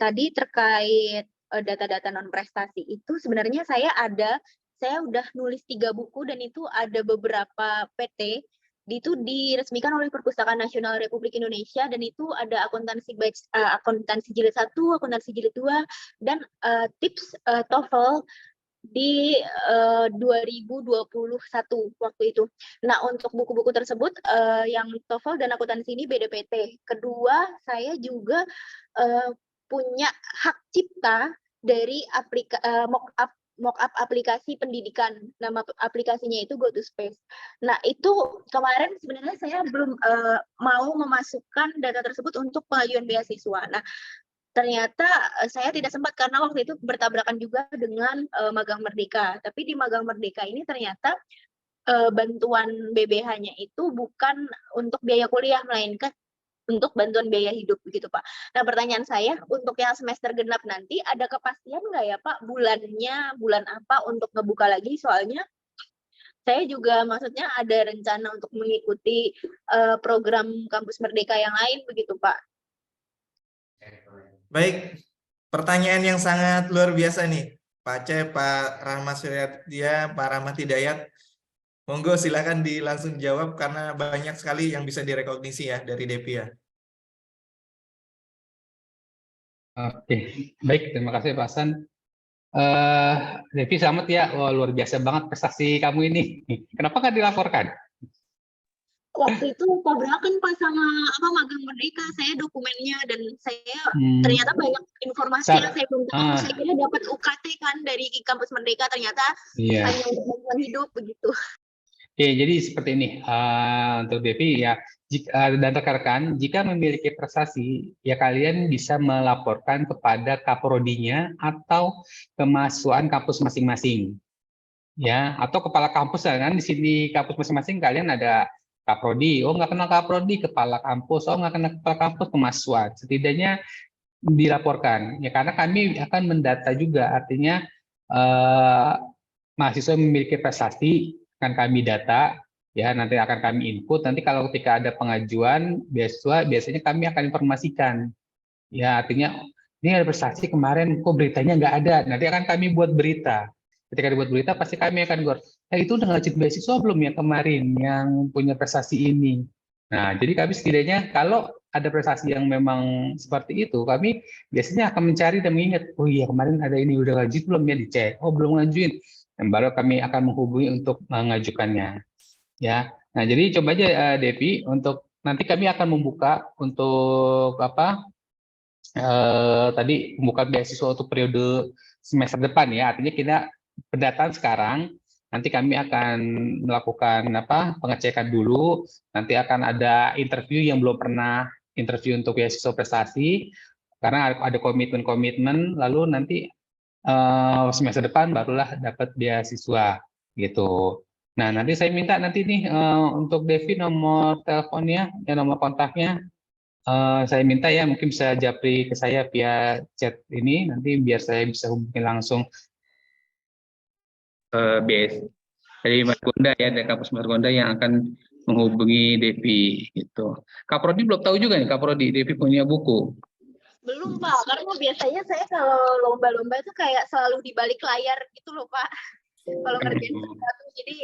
tadi terkait data-data non prestasi itu sebenarnya saya udah nulis 3 buku dan itu ada beberapa PT itu diresmikan oleh Perpustakaan Nasional Republik Indonesia dan itu ada akuntansi jilid 1, akuntansi jilid 2 dan tips TOEFL di 2021 waktu itu. Nah, untuk buku-buku tersebut yang TOEFL dan akuntansi ini beda PT. Kedua, saya juga punya hak cipta dari mock-up aplikasi pendidikan. Nama aplikasinya itu GoToSpace. Nah, itu kemarin sebenarnya saya belum mau memasukkan data tersebut untuk pengajuan beasiswa. Nah, ternyata saya tidak sempat karena waktu itu bertabrakan juga dengan Magang Merdeka. Tapi di Magang Merdeka ini ternyata bantuan BBH-nya itu bukan untuk biaya kuliah, melainkan untuk bantuan biaya hidup begitu Pak. Nah, pertanyaan saya untuk yang semester genap nanti ada kepastian nggak ya Pak bulannya, bulan apa untuk ngebuka lagi, soalnya saya juga maksudnya ada rencana untuk mengikuti program kampus Merdeka yang lain begitu Pak. Baik, pertanyaan yang sangat luar biasa nih. Pak C, Pak Rahmat Suryadya, Pak Rahmat Hidayat. Monggo silakan langsung dijawab karena banyak sekali yang bisa direkognisi ya dari Depi ya. Oke, baik, terima kasih Pak Hasan. Devi, selamat ya. Wah, luar biasa banget prestasi kamu ini. Kenapa nggak dilaporkan? Waktu itu tabrakan Pak sama Magang Merdeka, saya dokumennya dan saya ternyata banyak informasi yang saya belum tahu. Saya kira dapat UKT kan dari kampus Merdeka, ternyata hanya untuk bantuan hidup begitu. Oke, jadi seperti ini untuk Devi ya, dan rekan-rekan, jika memiliki prestasi ya kalian bisa melaporkan kepada kaprodinya atau kemahasiswaan kampus masing-masing, ya, atau kepala kampus kan di sini kampus masing-masing kalian ada kaprodi, nggak kenal kaprodi, kepala kampus, nggak kenal kepala kampus, kemahasiswaan, setidaknya dilaporkan ya karena kami akan mendata juga, artinya mahasiswa memiliki prestasi akan kami data, ya nanti akan kami input. Nanti kalau ketika ada pengajuan beasiswa, biasanya kami akan informasikan. Ya artinya ini ada prestasi kemarin, kok beritanya nggak ada. Nanti akan kami buat berita. Ketika dibuat berita, pasti kami akan buat. Itu udah ngajin beasiswa belum ya kemarin yang punya prestasi ini. Nah, jadi kami setidaknya kalau ada prestasi yang memang seperti itu, kami biasanya akan mencari dan mengingat, oh iya kemarin ada ini udah ngajin belum ya, dicek. Oh belum ngajuin. Dan baru kami akan menghubungi untuk mengajukannya, ya. Nah, jadi coba aja Devi, untuk nanti kami akan membuka untuk tadi membuka beasiswa untuk periode semester depan ya. Artinya kita pendataan sekarang, nanti kami akan melakukan pengecekan dulu. Nanti akan ada interview yang belum pernah interview untuk beasiswa prestasi, karena ada komitmen, lalu nanti semester depan barulah dapat beasiswa gitu. Nah, nanti saya minta nanti nih untuk Devi nomor teleponnya dan nomor kontaknya saya minta ya, mungkin bisa japri ke saya via chat ini, nanti biar saya bisa hubungi langsung BS dari Margonda ya, dari kampus Margonda yang akan menghubungi Devi gitu. Kaprodi belum tahu juga nih, Kaprodi Devi punya buku. Belum Pak, karena biasanya saya kalau lomba-lomba itu kayak selalu di balik layar gitu loh Pak. Kalau ngerjain sesuatu, jadi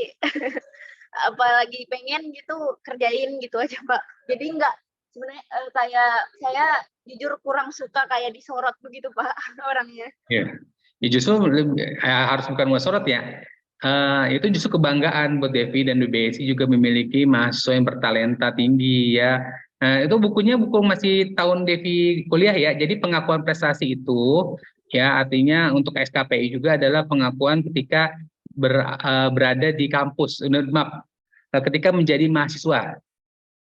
apalagi pengen gitu kerjain gitu aja Pak. Jadi nggak Sebenarnya saya jujur kurang suka kayak disorot begitu Pak orangnya. Ya, ya justru harus bukan sorot ya. Itu justru kebanggaan buat Devi, dan BBSI juga memiliki mahasiswa yang bertalenta tinggi ya. Itu bukunya buku masih tahun Devi kuliah ya. Jadi pengakuan prestasi itu ya artinya untuk SKPI juga adalah pengakuan ketika berada di kampus, maaf, ketika menjadi mahasiswa.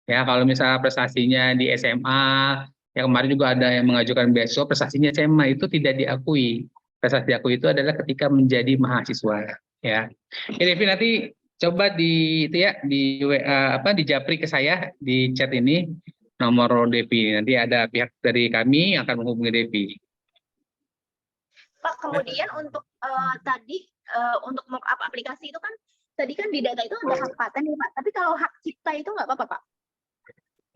Ya, kalau misalnya prestasinya di SMA, ya kemarin juga ada yang mengajukan beasiswa, prestasinya SMA itu tidak diakui. Prestasi diakui itu adalah ketika menjadi mahasiswa. Ya, oke, Devi, nanti coba di itu ya di WA di japri ke saya di chat ini nomor Devi. Nanti ada pihak dari kami yang akan menghubungi Devi. Pak, kemudian untuk tadi untuk mock-up aplikasi itu kan tadi kan di data itu ada hak paten ya Pak. Tapi kalau hak cipta itu nggak apa-apa Pak?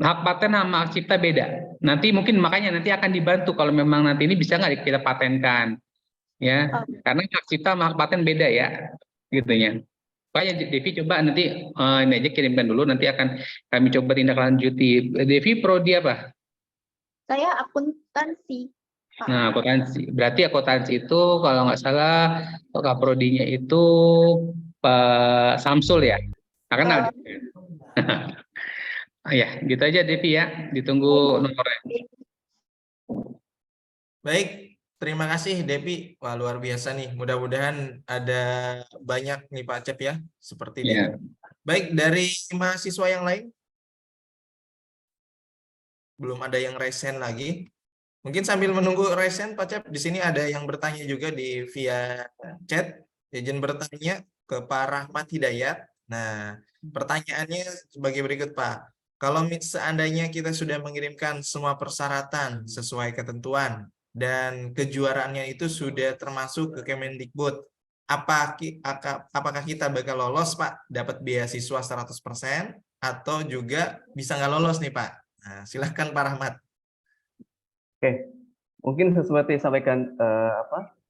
Hak paten sama hak cipta beda. Nanti mungkin makanya nanti akan dibantu kalau memang nanti ini bisa nggak kita patenkan, ya. Karena hak cipta sama hak paten beda ya, gitu ya. Makanya Devi coba nanti ini aja kirimkan dulu, nanti akan kami coba tindak lanjuti. Devi prodi apa? Saya akuntansi. Pak. Nah, akuntansi. Berarti akuntansi itu kalau nggak salah prodinya itu Pak Samsul ya. Akan ada. Ya, gitu aja Devi ya. Ditunggu nomornya. Baik, terima kasih Devi. Wah, luar biasa nih. Mudah-mudahan ada banyak nih Pak Cep ya, seperti Devi. Ya. Baik, dari mahasiswa yang lain? Belum ada yang resen lagi. Mungkin sambil menunggu resen Pak Cep, di sini ada yang bertanya juga di via chat. Izin bertanya ke Pak Rahmat Hidayat. Nah, pertanyaannya sebagai berikut Pak. Kalau seandainya kita sudah mengirimkan semua persyaratan sesuai ketentuan dan kejuaraannya itu sudah termasuk ke Kemendikbud, apakah kita bakal lolos Pak, dapat beasiswa 100% atau juga bisa nggak lolos nih Pak? Nah, silahkan Pak Rahmat. Oke, mungkin sesuai disampaikan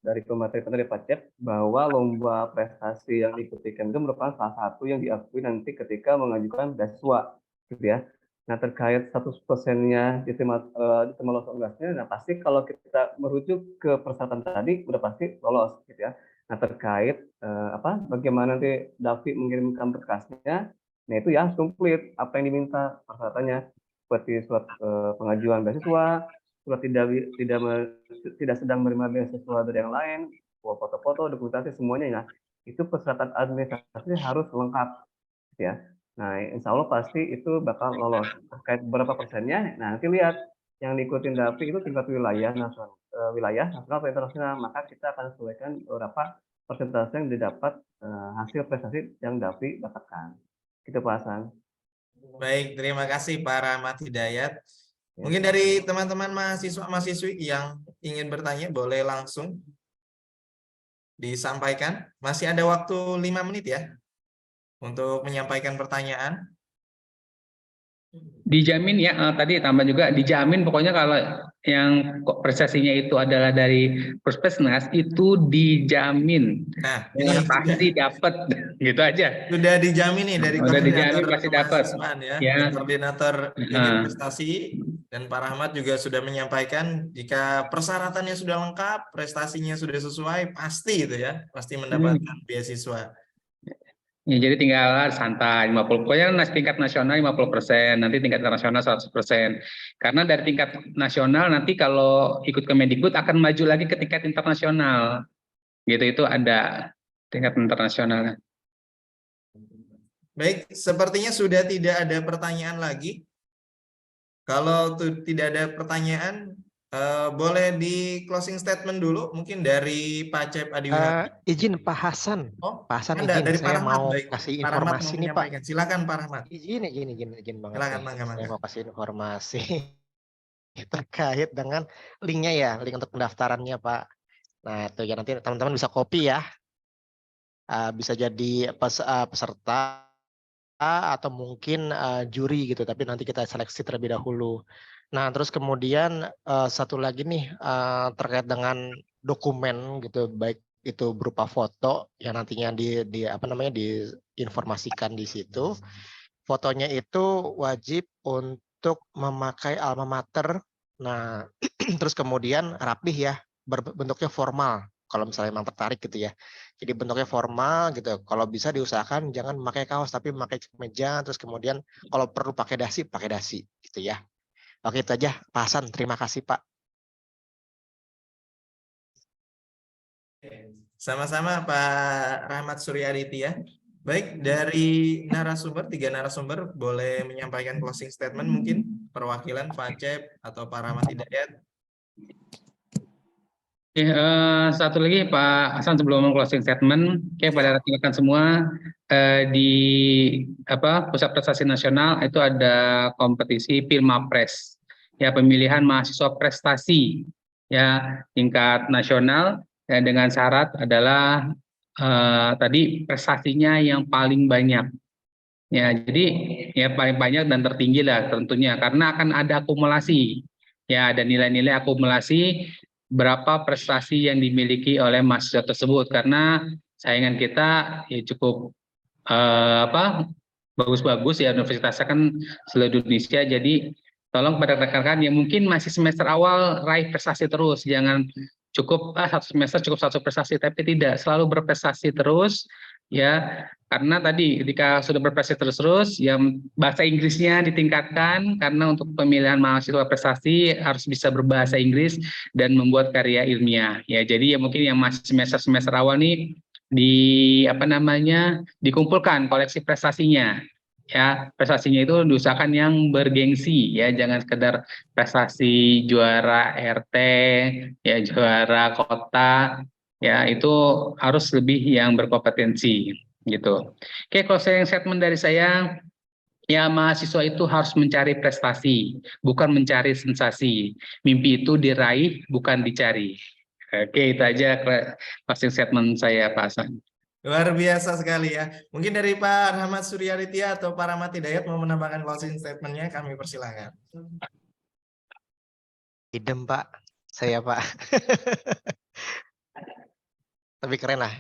dari pemateri dari Pak Cep, bahwa lomba prestasi yang diikuti Kemdikbud merupakan salah satu yang diakui nanti ketika mengajukan beasiswa, gitu ya. Nah, terkait 100%-nya diterima lolos enggaknya, nah pasti kalau kita merujuk ke persyaratan tadi udah pasti lolos, gitu ya. Nah, terkait bagaimana nanti Davi mengirimkan berkasnya, nah itu ya komplit apa yang diminta persyaratannya, seperti surat pengajuan beasiswa, surat tidak sedang menerima beasiswa dari yang lain, foto-foto, dokumentasi semuanya ya, itu persyaratan administrasi harus lengkap, gitu ya. Nah, insya Allah pasti itu bakal lolos. Terkait berapa persennya, nah nanti lihat yang diikutin Davi itu tingkat wilayah nasional atau internasional, maka kita akan sesuaikan berapa persentase yang didapat hasil prestasi yang Davi dapatkan. Gitu Pak Hasan. Baik, terima kasih Pak Rahmat Hidayat. Mungkin dari teman-teman mahasiswa-mahasiswi yang ingin bertanya, boleh langsung disampaikan. Masih ada waktu 5 menit ya untuk menyampaikan pertanyaan. Dijamin ya, tadi tambah juga dijamin pokoknya kalau yang prestasinya itu adalah dari Puspesnas itu dijamin. Nah, ini pasti dapat gitu aja. Sudah dijamin nih dari Udah dijamin koordinator pasti dapat. ya. Koordinator unit prestasi dan Pak Rahmat juga sudah menyampaikan jika persyaratannya sudah lengkap, prestasinya sudah sesuai, pasti itu ya, pasti mendapatkan beasiswa. Ya, jadi tinggal santai 50%, pokoknya tingkat nasional 50%, nanti tingkat internasional 100%. Karena dari tingkat nasional nanti kalau ikut ke Kemendikbud akan maju lagi ke tingkat internasional. Gitu, itu ada tingkat internasional. Baik, sepertinya sudah tidak ada pertanyaan lagi. Kalau tidak ada pertanyaan, boleh di closing statement dulu, mungkin dari Pak Cep Adiwinata. Izin Pak Hasan. Oh, Pak Hasan Anda, izin, dari saya Pak Rahmat. mau Baik. kasih Pak Rahmat informasi mau nih Pak. menyampaikan. Silakan Pak Rahmat. Izin banget. Silakan, nih. mangga. Saya mau kasih informasi terkait dengan linknya ya, link untuk pendaftarannya Pak. Nah itu ya nanti teman-teman bisa copy ya. Bisa jadi peserta atau mungkin juri gitu, tapi nanti kita seleksi terlebih dahulu. Nah terus kemudian satu lagi nih terkait dengan dokumen gitu, baik itu berupa foto yang nantinya diinformasikan di situ. Fotonya itu wajib untuk untuk memakai alma mater. Nah, terus kemudian rapih ya, bentuknya formal. Kalau misalnya memang tertarik gitu ya. Jadi bentuknya formal gitu. Kalau bisa diusahakan jangan memakai kaos tapi memakai kemeja. Terus kemudian kalau perlu pakai dasi gitu ya. Oke, itu aja Pak Hasan. Terima kasih Pak. Sama-sama Pak Rahmat Suryaditya ya. Baik, dari narasumber, 3 narasumber boleh menyampaikan closing statement mungkin perwakilan Pak Acep atau Pak Rahmat Hidayat. Oke, satu lagi Pak Hasan sebelum closing statement, oke pada rekan-rekan semua di Pusat Prestasi Nasional itu ada kompetisi Pilmapres, ya pemilihan mahasiswa prestasi ya tingkat nasional dan dengan syarat adalah tadi prestasinya yang paling banyak. Ya, jadi ya paling banyak dan tertinggi lah tentunya karena akan ada akumulasi. Ya, ada nilai-nilai akumulasi berapa prestasi yang dimiliki oleh mahasiswa tersebut karena saingan kita ya cukup bagus-bagus ya universitasnya kan seluruh Indonesia. Jadi tolong pada rekan-rekan yang mungkin masih semester awal raih prestasi terus, jangan cukup satu semester cukup satu prestasi, tapi tidak, selalu berprestasi terus ya. Karena tadi ketika sudah berprestasi terus ya bahasa Inggrisnya ditingkatkan karena untuk pemilihan mahasiswa prestasi harus bisa berbahasa Inggris dan membuat karya ilmiah ya. Jadi ya mungkin yang masih semester awal nih dikumpulkan koleksi prestasinya ya. Prestasinya itu diusahakan yang bergengsi ya, jangan sekedar prestasi juara RT ya, juara kota ya, itu harus lebih yang berkompetensi gitu. Oke, closing statement dari saya ya, mahasiswa itu harus mencari prestasi, bukan mencari sensasi. Mimpi itu diraih, bukan dicari. Oke, itu aja closing statement saya, Pak Hasan. Luar biasa sekali ya. Mungkin dari Pak Rahmat Suryaditya atau Pak Rahmat Hidayat mau menambahkan closing statement-nya, kami persilahkan. Idem Pak, saya Pak. Tapi keren lah,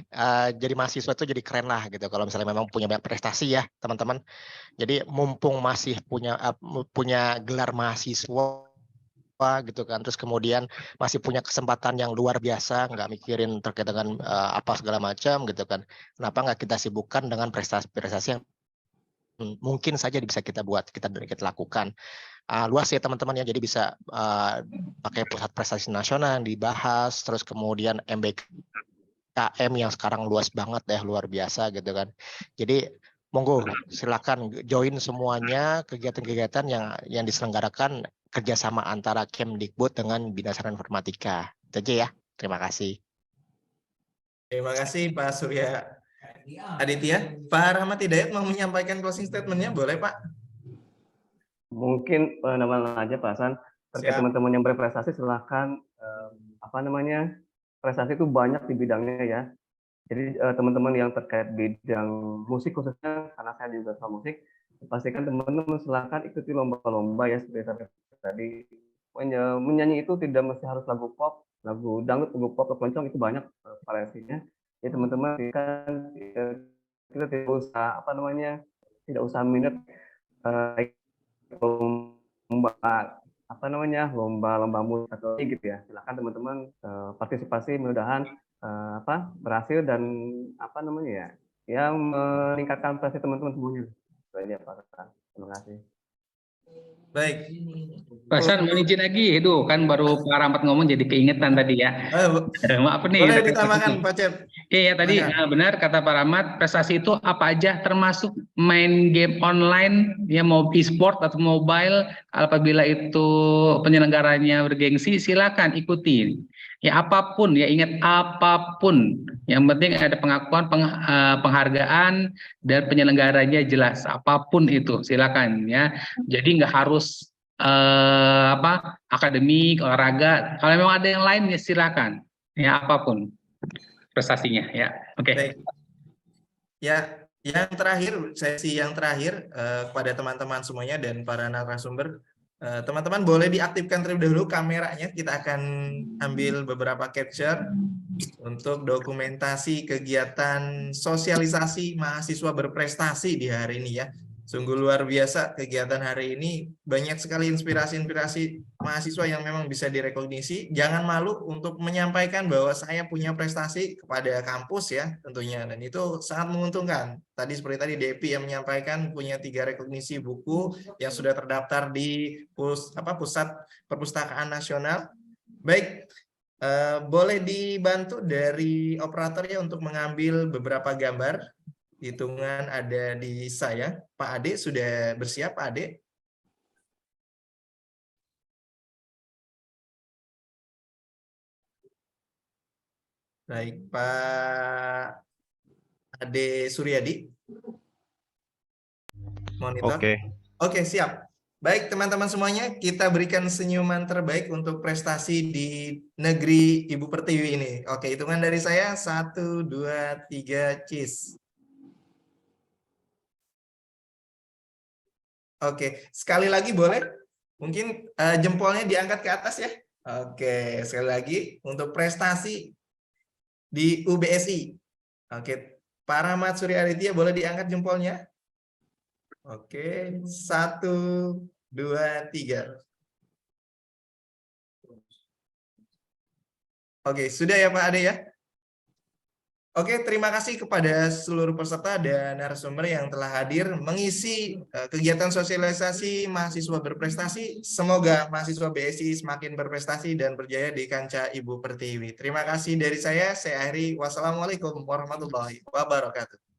jadi mahasiswa itu jadi keren lah gitu kalau misalnya memang punya banyak prestasi ya teman-teman. Jadi mumpung masih punya gelar mahasiswa gitu kan, terus kemudian masih punya kesempatan yang luar biasa, nggak mikirin terkait dengan apa segala macam gitu kan. Kenapa nggak kita sibukkan dengan prestasi-prestasi yang mungkin saja bisa kita buat, kita lakukan. Luas ya teman-teman ya, jadi bisa pakai Pusat Prestasi Nasional yang dibahas, terus kemudian MBKM yang sekarang luas banget ya, luar biasa gitu kan. Jadi monggo silakan join semuanya kegiatan-kegiatan yang diselenggarakan kerjasama antara Kemdikbud dengan Bina Sarana Informatika. Itu aja ya. Terima kasih. Terima kasih Pak Surya Aditya. Pak Rahmat Hidayat mau menyampaikan closing statement-nya, boleh Pak? Mungkin penambahan aja Pak Hasan, terkait teman-teman yang berprestasi silahkan prestasi itu banyak di bidangnya ya. Jadi teman-teman yang terkait bidang musik khususnya, karena saya juga suka musik, pastikan teman-teman silahkan ikuti lomba-lomba ya, seperti tadi. Menyanyi itu tidak mesti harus lagu pop, lagu dangdut, lagu pop, lagu keroncong, itu banyak variasinya. Jadi teman-teman kita tidak usah tidak usah minat lomba musik atau gitu ya. Silakan teman-teman partisipasi, mudah-mudahan berhasil dan meningkatkan prestasi teman-teman semuanya. Itu aja Pak. Terima kasih. Baik. Pak Hasan, mau izin lagi, itu kan baru Pak Rahmat ngomong jadi keingetan tadi ya. Maaf nih. Boleh ditambahkan Pak Cep. Oke ya, tadi benar kata Pak Rahmat, prestasi itu apa aja, termasuk main game online ya, mau e-sport atau mobile, apabila itu penyelenggaranya bergengsi silakan ikuti. Ya apapun ya, ingat apapun, yang penting ada pengakuan, penghargaan dan penyelenggaranya jelas, apapun itu silakan ya. Jadi nggak harus akademik, olahraga, kalau memang ada yang lain ya silakan ya, apapun prestasinya ya. Oke. Ya, yang terakhir, sesi yang terakhir kepada teman-teman semuanya dan para narasumber, teman-teman boleh diaktifkan terlebih dahulu kameranya. Kita akan ambil beberapa capture untuk dokumentasi kegiatan sosialisasi mahasiswa berprestasi di hari ini ya. Sungguh luar biasa kegiatan hari ini. Banyak sekali inspirasi-inspirasi mahasiswa yang memang bisa direkognisi. Jangan malu untuk menyampaikan bahwa saya punya prestasi kepada kampus ya tentunya. Dan itu sangat menguntungkan. Tadi seperti tadi Depi yang menyampaikan punya 3 rekognisi buku yang sudah terdaftar di Pusat Perpustakaan Nasional. Baik, boleh dibantu dari operator ya untuk mengambil beberapa gambar. Hitungan ada di saya. Pak Ade sudah bersiap, Pak Ade? Baik, Pak Ade Suryadi. Monitor. Oke, siap. Baik, teman-teman semuanya, kita berikan senyuman terbaik untuk prestasi di negeri Ibu Pertiwi ini. Oke, hitungan dari saya. 1, 2, 3, cheese. Oke, sekali lagi boleh? Mungkin jempolnya diangkat ke atas ya. Oke, sekali lagi untuk prestasi di UBSI. Oke, Pak Rahmat Surya Aditya boleh diangkat jempolnya? Oke, 1, 2, 3. Oke, sudah ya Pak Ade ya? Oke, terima kasih kepada seluruh peserta dan narasumber yang telah hadir mengisi kegiatan sosialisasi mahasiswa berprestasi. Semoga mahasiswa BSI semakin berprestasi dan berjaya di kancah Ibu Pertiwi. Terima kasih dari saya akhiri. Wassalamualaikum warahmatullahi wabarakatuh.